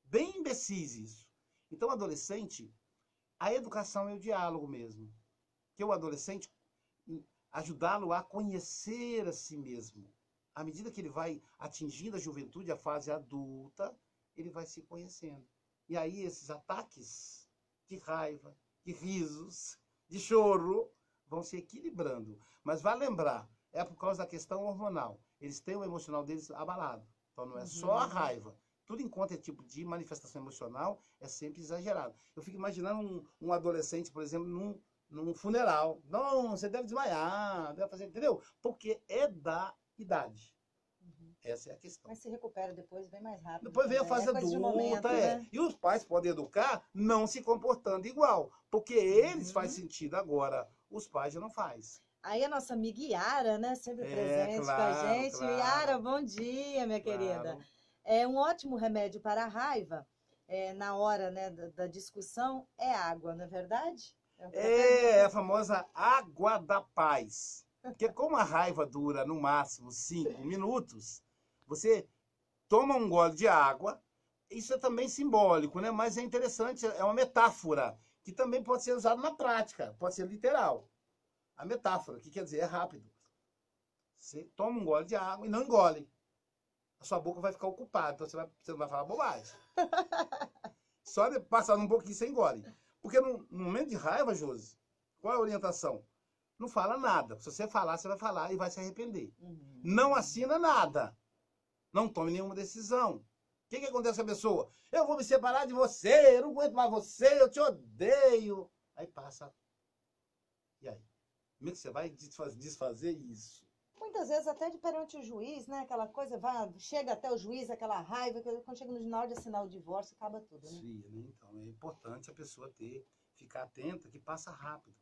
Bem imbecis isso. Então, adolescente, a educação é o diálogo mesmo. Que o adolescente, ajudá-lo a conhecer a si mesmo. À medida que ele vai atingindo a juventude, a fase adulta, ele vai se conhecendo. E aí esses ataques de raiva, de risos, de choro, vão se equilibrando. Mas vai lembrar, é por causa da questão hormonal. Eles têm o emocional deles abalado. Então não é só a raiva. Tudo enquanto é tipo de manifestação emocional, é sempre exagerado. Eu fico imaginando um adolescente, por exemplo, num funeral. Não, você deve desmaiar, deve fazer, entendeu? Porque é da idade. Essa é a questão. Mas se recupera depois bem mais rápido. Depois vem a fase coisa de adulta, momento, né? E os pais podem educar não se comportando igual. Porque eles faz sentido agora, os pais já não faz. Aí a nossa amiga Yara, né? Sempre presente claro, com a gente. claro. Yara, bom dia, minha querida. É um ótimo remédio para a raiva, na hora, né, da discussão, é água, não é verdade? É a famosa água da paz. Porque como a raiva dura no máximo 5 minutos, você toma um gole de água, isso é também simbólico, né? Mas é interessante, é uma metáfora, que também pode ser usada na prática, pode ser literal. A metáfora, que quer dizer, é rápido. Você toma um gole de água e não engole. A sua boca vai ficar ocupada, então você não vai falar bobagem. Só de passar um pouquinho, você engole. Porque no momento de raiva, Josi, qual é a orientação? Não fala nada. Se você falar, você vai falar e vai se arrepender. Não assina nada. Não tome nenhuma decisão. O que acontece com a pessoa? Eu vou me separar de você, eu não aguento mais você, eu te odeio. Aí passa. E aí? Como é que você vai desfazer isso? Muitas vezes até de perante o juiz, né? Aquela coisa, chega até o juiz, aquela raiva, quando chega na hora de assinar o divórcio, acaba tudo, né? Sim, né? Então é importante a pessoa ficar atenta, que passa rápido,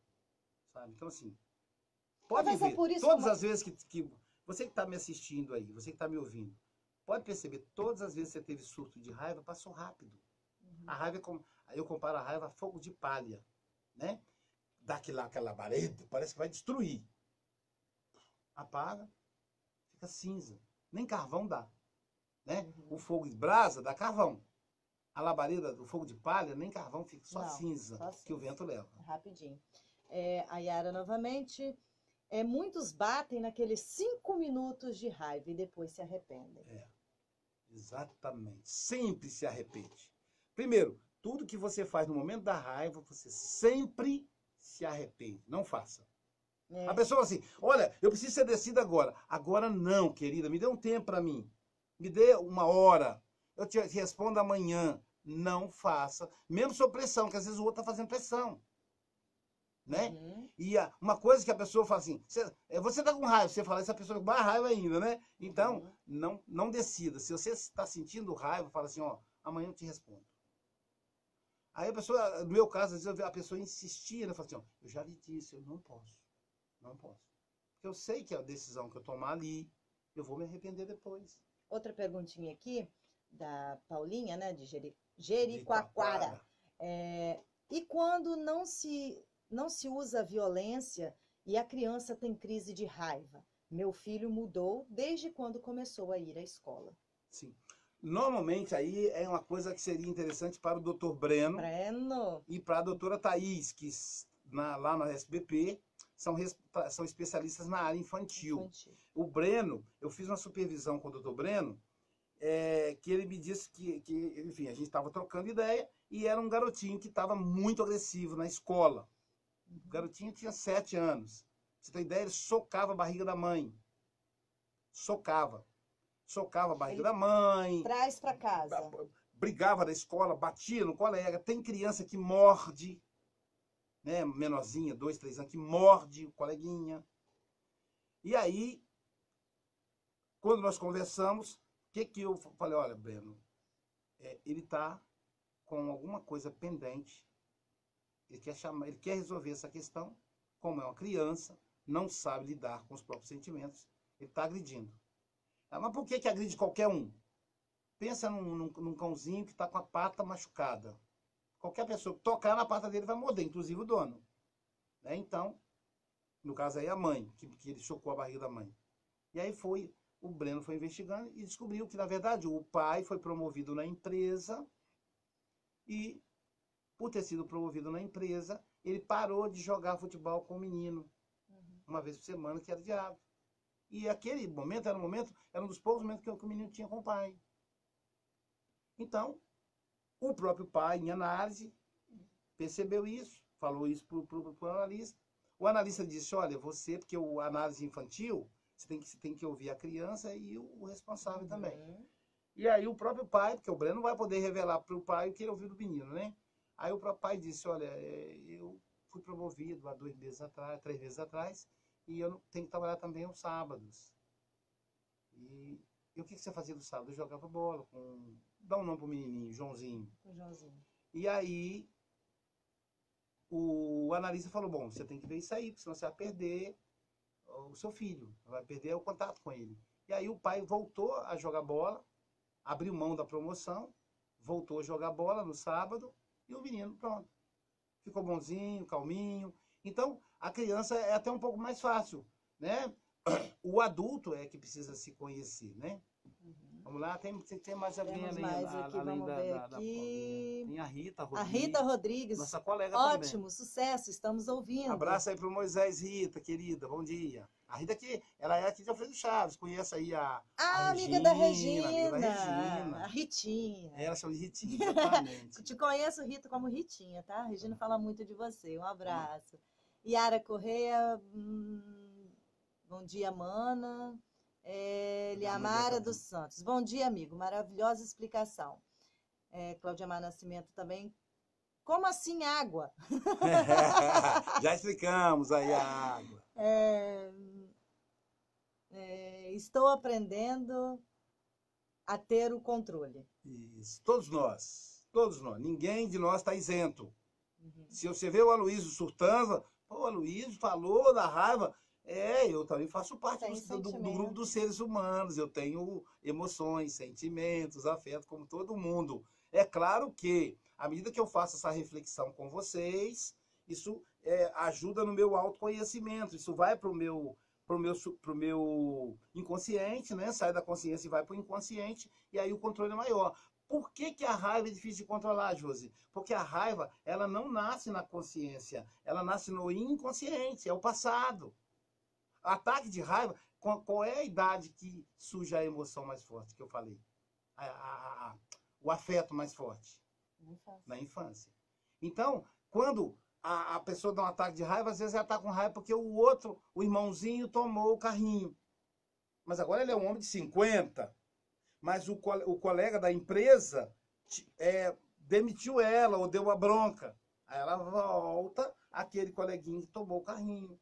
sabe? Então assim, pode Talvez é ver, por isso todas as vezes que você que está me assistindo aí, você que está me ouvindo, pode perceber, todas as vezes que você teve surto de raiva, passou rápido. A raiva, eu comparo a raiva a fogo de palha, né? Dá aquela labareda, parece que vai destruir. Apaga, fica cinza. Nem carvão dá, né? O fogo de brasa dá carvão. A labareda do fogo de palha, nem carvão, fica só cinza, que o vento leva. Rapidinho. A Yara novamente. Muitos batem naqueles 5 minutos de raiva e depois se arrependem. Exatamente. Sempre se arrepende. Primeiro, tudo que você faz no momento da raiva, você sempre se arrepende. Não faça. A pessoa assim, olha, eu preciso ser decida agora. Agora não, querida, me dê um tempo para mim. Me dê 1 hora. Eu te respondo amanhã. Não faça. Mesmo sob pressão, que às vezes o outro está fazendo pressão. Né? E uma coisa que a pessoa fala assim, você está com raiva, você fala, essa pessoa com mais raiva ainda, né? Então, não decida. Se você está sentindo raiva, fala assim, ó, amanhã eu te respondo. Aí a pessoa, no meu caso, às vezes a pessoa insistia, né? Fala assim, ó, eu já lhe disse, eu não posso. Não posso. Porque eu sei que a decisão que eu tomar ali, eu vou me arrepender depois. Outra perguntinha aqui, da Paulinha, né, de Jericoacoara. E quando não se usa violência e a criança tem crise de raiva? Meu filho mudou desde quando começou a ir à escola. Sim. Normalmente aí é uma coisa que seria interessante para o Dr. Breno. E para a doutora Thaís, que lá na SBP são especialistas na área infantil. O Breno, eu fiz uma supervisão com o Dr. Breno, que ele me disse que enfim, a gente estava trocando ideia e era um garotinho que estava muito agressivo na escola. O garotinho tinha 7 anos. Pra você tem ideia, ele socava a barriga da mãe. Socava a barriga da mãe. Traz para casa. Brigava na escola, batia no colega. Tem criança que morde, né, menorzinha, 2, 3 anos, que morde o coleguinha. E aí, quando nós conversamos, o que eu falei? Olha, Breno, ele está com alguma coisa pendente. Ele quer resolver essa questão. Como é uma criança, não sabe lidar com os próprios sentimentos, ele está agredindo. Mas por que agride qualquer um? Pensa num cãozinho que está com a pata machucada. Qualquer pessoa que tocar na pata dele vai morder, inclusive o dono. Né? Então, no caso aí a mãe, que ele chocou a barriga da mãe. E aí o Breno foi investigando e descobriu que, na verdade, o pai foi promovido na empresa e, por ter sido promovido na empresa, ele parou de jogar futebol com o menino, uma vez por semana, que era diário. E aquele momento era um dos poucos momentos que o menino tinha com o pai. Então, o próprio pai, em análise, percebeu isso, falou isso para o analista. O analista disse, olha, porque a análise infantil, você tem que ouvir a criança e o responsável também. E aí o próprio pai, porque o Breno não vai poder revelar para o pai o que ele ouviu do menino, né? Aí o próprio pai disse, olha, eu fui promovido há 3 meses atrás, e eu tenho que trabalhar também aos sábados. E o que você fazia no sábado? Eu jogava bola dá um nome pro menininho, Joãozinho. E aí o analista falou, bom, você tem que ver isso aí, porque senão você vai perder o seu filho, vai perder o contato com ele. E aí o pai voltou a jogar bola, abriu mão da promoção, voltou a jogar bola no sábado, e o menino, pronto, ficou bonzinho, calminho. Então, a criança é até um pouco mais fácil, né? O adulto é que precisa se conhecer, né? Vamos lá, tem mais alguém além aqui, além vamos ver da aqui. Paulinha. Tem a Rita A Rodrigues. Rita Rodrigues. Nossa colega também. Ótimo, sucesso, estamos ouvindo. Abraço aí pro Moisés Rita, querida, bom dia. A Rita aqui, ela é aqui de Alfredo Chaves, conhece aí a Amiga da Regina, amiga da Regina. Regina. A Ritinha. Ela chama de Ritinha, exatamente. Te conheço, Rita, como Ritinha, tá? A Regina fala muito de você. Um abraço. Yara Correia, bom dia, mana. Liamara dos Santos. Bom dia, amigo. Maravilhosa explicação. Cláudia Mar Nascimento também. Como assim água? Já explicamos aí a água. Estou aprendendo a ter o controle. Isso, todos nós. Ninguém de nós está isento. Uhum. Se você vê o Aloysio surtando, o Aloysio falou da raiva. Eu também faço parte do grupo dos seres humanos. Eu tenho emoções, sentimentos, afeto, como todo mundo. É claro que, à medida que eu faço essa reflexão com vocês, isso ajuda no meu autoconhecimento. Isso vai para o meu inconsciente, né? Sai da consciência e vai para o inconsciente, e aí o controle é maior. Por que a raiva é difícil de controlar, Josi? Porque a raiva, ela não nasce na consciência, ela nasce no inconsciente, é o passado. Ataque de raiva, qual é a idade que surge a emoção mais forte que eu falei? O afeto mais forte? Na infância. Então, quando a pessoa dá um ataque de raiva, às vezes ela está com raiva porque o irmãozinho tomou o carrinho. Mas agora ele é um homem de 50. Mas o colega da empresa demitiu ela ou deu uma bronca. Aí ela volta àquele coleguinha que tomou o carrinho.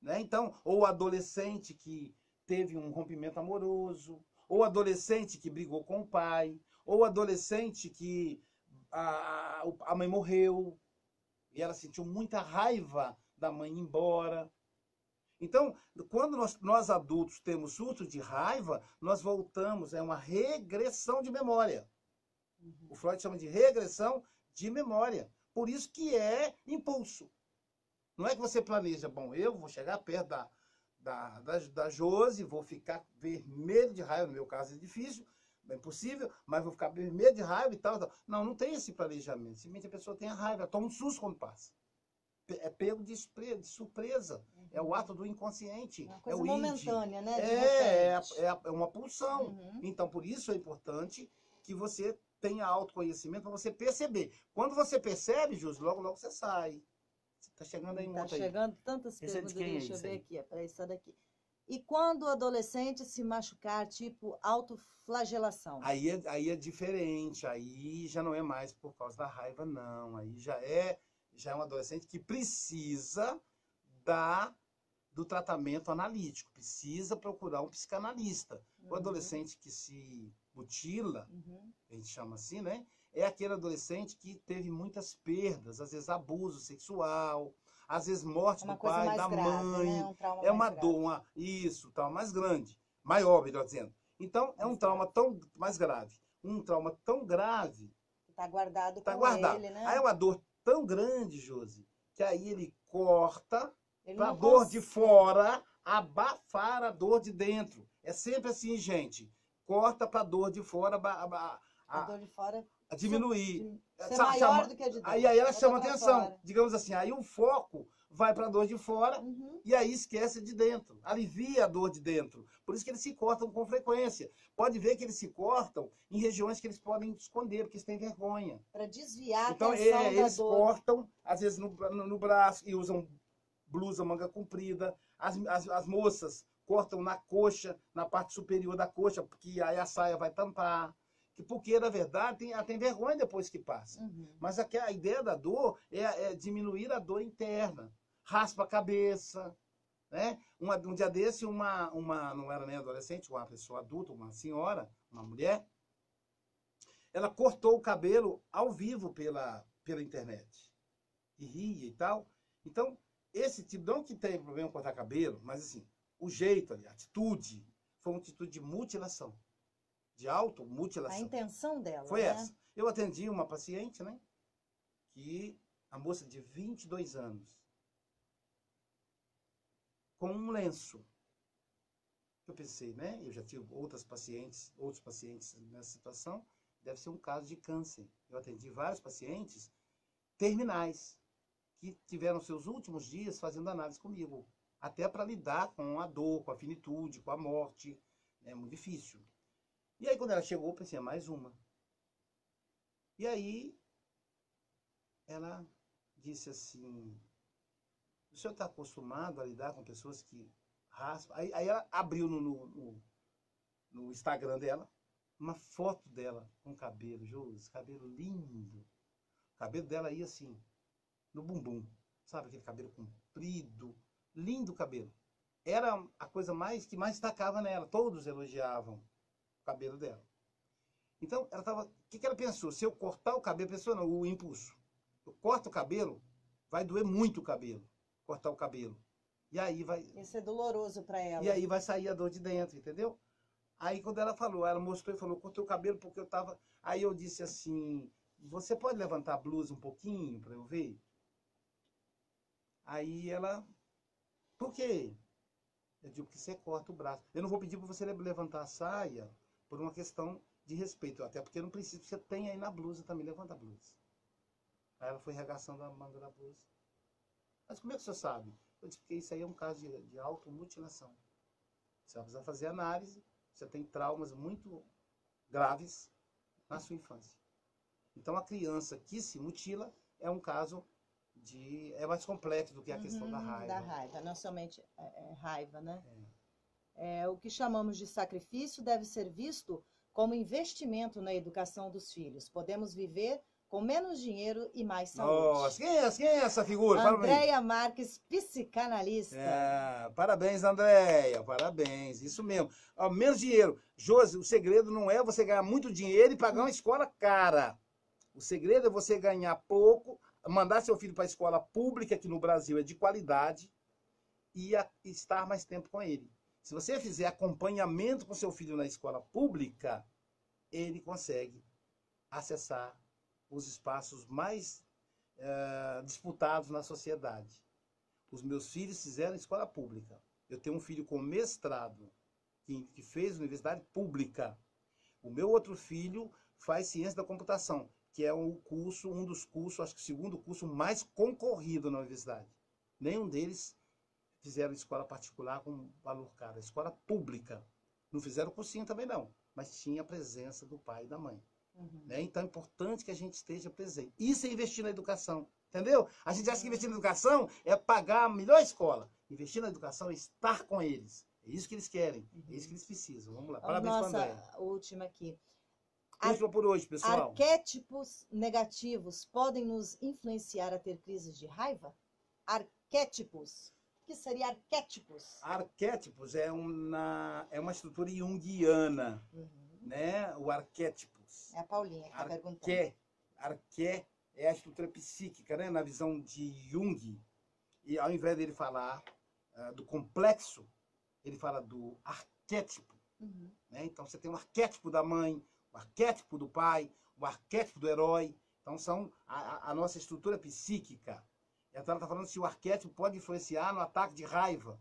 Né? Então, ou o adolescente que teve um rompimento amoroso, ou o adolescente que brigou com o pai, ou o adolescente que a mãe morreu e ela sentiu muita raiva da mãe ir embora. Então, quando nós adultos temos surto de raiva, nós voltamos, é uma regressão de memória. Uhum. O Freud chama de regressão de memória. Por isso que é impulso. Não é que você planeja, bom, eu vou chegar perto da Josi, vou ficar vermelho de raiva, no meu caso é difícil, é impossível, mas vou ficar vermelho de raiva e tal. Não tem esse planejamento. Simplesmente a pessoa tem a raiva, toma um susto quando passa. É pego de surpresa. Uhum. É o ato do inconsciente. Uma coisa é o momentânea, né? É uma pulsão. Uhum. Então, por isso é importante que você tenha autoconhecimento para você perceber. Quando você percebe, Jus, logo você sai. Tá chegando aí Tá chegando tantas perguntas, deixa eu ver aqui. Peraí, só daqui. E quando o adolescente se machucar, tipo autoflagelação? Aí é diferente, aí já não é mais por causa da raiva, não. Aí já é um adolescente que precisa do tratamento analítico, precisa procurar um psicanalista. Uhum. O adolescente que se mutila, a gente chama assim, né? É aquele adolescente que teve muitas perdas, às vezes abuso sexual, às vezes morte do pai, da mãe. Né? Um trauma é uma dor, trauma mais grande, maior, melhor dizendo. Então, é um trauma mais grave. Um trauma tão grave. Está guardado com ele, né? Aí é uma dor tão grande, Josi, que aí ele corta para a dor de fora abafar a dor de dentro. É sempre assim, gente. Corta para a dor de fora, a dor de fora diminuir. Ser maior do que a de dentro. Aí ela chama atenção. Fora. Digamos assim, aí o foco vai para a dor de fora e aí esquece de dentro. Alivia a dor de dentro. Por isso que eles se cortam com frequência. Pode ver que eles se cortam em regiões que eles podem esconder, porque eles têm vergonha. Para desviar então, a atenção da eles dor. cortam, às vezes, no braço e usam blusa manga comprida. As moças cortam na coxa, na parte superior da coxa, porque aí a saia vai tampar. Porque, na verdade, ela tem vergonha depois que passa. Mas a ideia da dor é diminuir a dor interna. Raspa a cabeça. Né? Um dia desse, não era nem adolescente, uma pessoa adulta, uma senhora, uma mulher, ela cortou o cabelo ao vivo pela internet. E ria e tal. Então, esse tipo, não que tem problema com cortar cabelo, mas assim, o jeito ali, a atitude, foi uma atitude de mutilação. De automutilação. A intenção dela, foi essa. Eu atendi uma paciente, né? Que a moça de 22 anos, com um lenço. Eu pensei, né? Eu já tive outros pacientes nessa situação. deve ser um caso de câncer. Eu atendi vários pacientes terminais que tiveram seus últimos dias fazendo análise comigo, até para lidar com a dor, com a finitude, com a morte. É muito difícil. E aí, quando ela chegou, eu pensei, mais uma. E aí, ela disse assim, o senhor está acostumado a lidar com pessoas que raspam? Aí ela abriu no Instagram dela uma foto dela com cabelo, Josi, cabelo lindo. O cabelo dela ia assim, no bumbum, sabe? Aquele cabelo comprido, lindo cabelo. Era a coisa que mais destacava nela, todos elogiavam o cabelo dela. Então, ela estava. O que ela pensou? Se eu cortar o cabelo, pensou não, o impulso. Eu corto o cabelo, vai doer muito o cabelo. Cortar o cabelo. E aí vai. Isso é doloroso para ela. E aí vai sair a dor de dentro, entendeu? Aí quando ela falou, ela mostrou e falou, cortei o cabelo porque eu tava. Aí eu disse assim, você pode levantar a blusa um pouquinho para eu ver? Aí ela, por quê? Eu digo que você corta o braço. Eu não vou pedir para você levantar a saia por uma questão de respeito, até porque não precisa, você tem aí na blusa também, levanta a blusa. Aí ela foi regaçando a manga da blusa. Mas como é que o senhor sabe? Eu disse, porque isso aí é um caso de automutilação. Você vai precisar fazer análise, você tem traumas muito graves na sua infância. Então a criança que se mutila é um caso é mais complexo do que a questão da raiva. Da raiva, não somente raiva, né? O que chamamos de sacrifício deve ser visto como investimento na educação dos filhos. Podemos viver com menos dinheiro e mais saúde. Nossa, quem é essa figura? Andréia Marques, psicanalista. Parabéns, Andréia, parabéns, isso mesmo. Menos dinheiro. Josi, o segredo não é você ganhar muito dinheiro e pagar uma escola cara. O segredo é você ganhar pouco, mandar seu filho para a escola pública, que no Brasil é de qualidade, e estar mais tempo com ele. Se você fizer acompanhamento com seu filho na escola pública, ele consegue acessar os espaços mais disputados na sociedade. Os meus filhos fizeram escola pública. Eu tenho um filho com mestrado, que fez universidade pública. O meu outro filho faz ciência da computação, que é um dos cursos, acho que o segundo curso mais concorrido na universidade. Nenhum deles fizeram escola particular com valor caro. Escola pública. Não fizeram cursinho também não, mas tinha a presença do pai e da mãe. Né? Então é importante que a gente esteja presente. Isso é investir na educação, entendeu? A gente acha que investir na educação é pagar a melhor escola. Investir na educação é estar com eles. É isso que eles querem, é isso que eles precisam. Vamos lá, parabéns para a Andréia. Nossa, última aqui. Última por hoje, pessoal. Arquétipos negativos podem nos influenciar a ter crises de raiva? Arquétipos. O que seria arquétipos? Arquétipos é uma estrutura junguiana, né? O arquétipos. É a Paulinha que está perguntando. Arqué é a estrutura psíquica, né? Na visão de Jung. E ao invés dele falar do complexo, ele fala do arquétipo. Né? Então você tem um arquétipo da mãe, o arquétipo do pai, o arquétipo do herói. Então são a nossa estrutura psíquica. Então ela está falando se o arquétipo pode influenciar no ataque de raiva.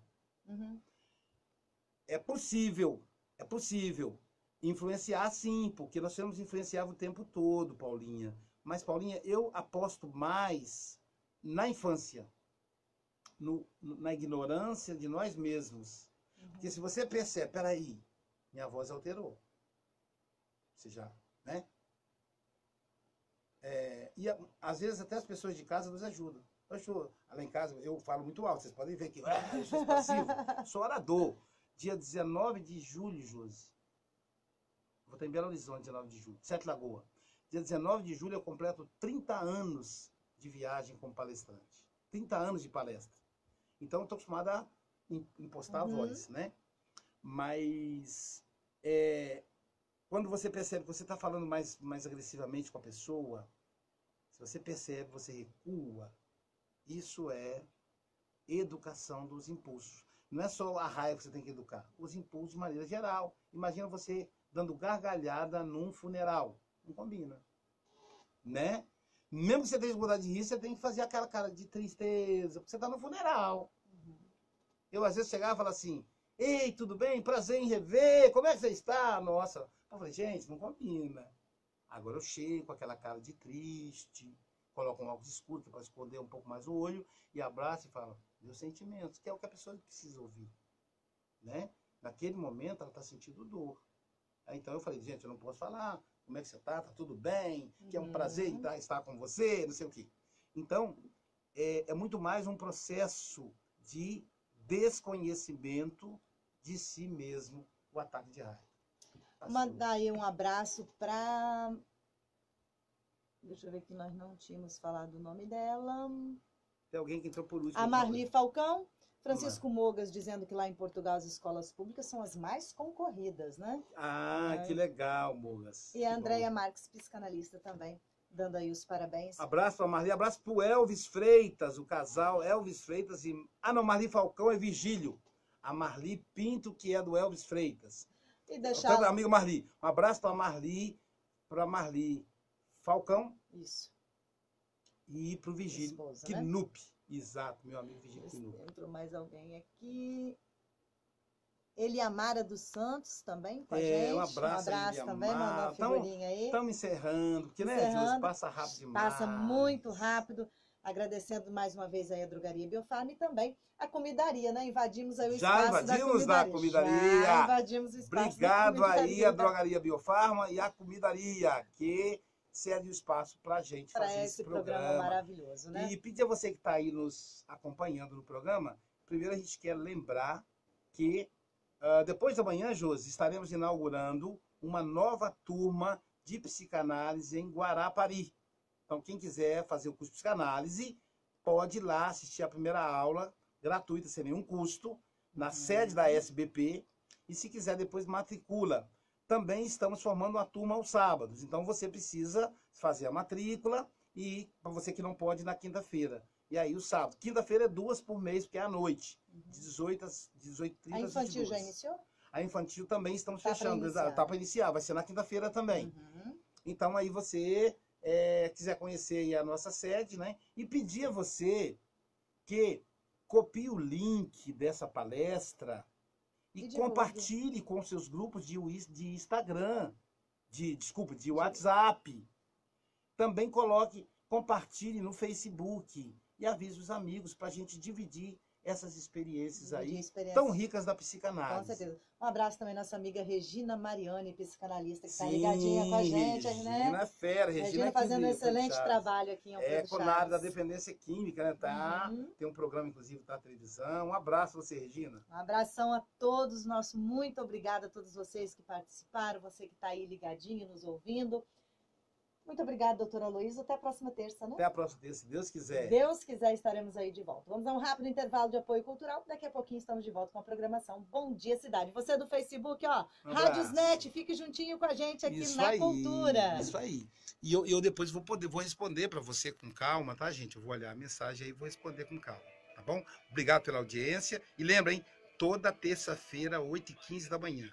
É possível influenciar sim, porque nós temos influenciado o tempo todo, Paulinha. Mas, Paulinha, eu aposto mais na infância, na ignorância de nós mesmos. Porque se você percebe, peraí, minha voz alterou. Você já, né? E às vezes até as pessoas de casa nos ajudam. Lá em casa, eu falo muito alto, vocês podem ver que eu sou expansivo, sou orador. Dia 19 de julho, Josi. Vou estar em Belo Horizonte, 19 de julho, Sete Lagoas. Dia 19 de julho eu completo 30 anos de viagem como palestrante. 30 anos de palestra. Então eu estou acostumado a impostar a voz, né? Mas quando você percebe que você está falando mais agressivamente com a pessoa, se você percebe, você recua. Isso é educação dos impulsos. Não é só a raiva que você tem que educar, os impulsos de maneira geral. Imagina você dando gargalhada num funeral. Não combina. Né? Mesmo que você tenha que mudar de rir, você tem que fazer aquela cara de tristeza, porque você está no funeral. Eu às vezes chegava e falava assim, ei, tudo bem? Prazer em rever, como é que você está? Nossa. Eu falei, gente, não combina. Agora eu chego com aquela cara de triste, coloco um óculos escuro para esconder um pouco mais o olho e abraço e falo, meus sentimentos, que é o que a pessoa precisa ouvir, né? Naquele momento ela está sentindo dor. Aí, então eu falei, gente, eu não posso falar, como é que você está? Tá tudo bem? Que é um prazer estar com você, não sei o quê. Então, é muito mais um processo de desconhecimento de si mesmo, o ataque de raiva. Mandar aí um abraço para... Deixa eu ver que nós não tínhamos falado o nome dela. Tem alguém que entrou por último. A Marli Falcão. Francisco Mogas dizendo que lá em Portugal as escolas públicas são as mais concorridas, né? Ah, que legal, Mogas. E a Andréia Marques, psicanalista também, dando aí os parabéns. Abraço para a Marli, abraço para o Elvis Freitas, o casal Elvis Freitas e... Ah, não, Marli Falcão é Vigílio. A Marli Pinto, que é do Elvis Freitas. E deixar... Amigo Marli, um abraço para Marli Falcão. Isso. E para o Vigílio Knup. Né? Exato, meu amigo Vigílio Knup. Entrou mais alguém aqui. Eliamara dos Santos também com a gente. Um abraço também, mandou uma figurinha aí. Estamos encerrando, porque né, Júlio, passa rápido demais. Passa muito rápido. Agradecendo mais uma vez aí a Drogaria Biofarm e também a comidaria, né? Invadimos aí o espaço da comidaria. Já comidaria. Já invadimos o espaço Obrigado da comidaria. Aí a Drogaria Biofarma e a comidaria, que cede o espaço para a gente fazer esse programa maravilhoso, né? E pedir a você que está aí nos acompanhando no programa, primeiro a gente quer lembrar que depois da manhã, Josi, estaremos inaugurando uma nova turma de psicanálise em Guarapari. Então, quem quiser fazer o curso de psicanálise, pode ir lá assistir a primeira aula, gratuita, sem nenhum custo, na sede da SBP. E se quiser, depois matricula. Também estamos formando uma turma aos sábados. Então, você precisa fazer a matrícula e para você que não pode, na quinta-feira. E aí, o sábado. Quinta-feira é 2 por mês, porque é à noite. De 18 às 18h30. A infantil já iniciou? A infantil também estamos fechando. Está para iniciar. Vai ser na quinta-feira também. Então, aí você quiser conhecer aí a nossa sede, né? E pedir a você que copie o link dessa palestra e compartilhe com seus grupos de Instagram, de WhatsApp. Também compartilhe no Facebook e avise os amigos para a gente dividir essas experiências tão ricas da psicanálise. Com certeza. Um abraço também à nossa amiga Regina Mariani, psicanalista, que está ligadinha com a gente. Regina é fera. Regina fazendo um excelente trabalho aqui em Alfredo Chaves. Na área da dependência química, né? Tem um programa, inclusive, da televisão. Um abraço a você, Regina. Um abração a todos. Muito obrigada a todos vocês que participaram, você que está aí ligadinho, nos ouvindo. Muito obrigada, doutora Luísa. Até a próxima terça, né? Até a próxima terça, se Deus quiser. Se Deus quiser, estaremos aí de volta. Vamos a um rápido intervalo de apoio cultural. Daqui a pouquinho estamos de volta com a programação Bom Dia Cidade. Você do Facebook, ó, Rádiosnet, fique juntinho com a gente aqui na Cultura. Isso aí. E eu depois vou responder para você com calma, tá, gente? Eu vou olhar a mensagem aí e vou responder com calma, tá bom? Obrigado pela audiência. E lembrem, toda terça-feira, 8h15 da manhã.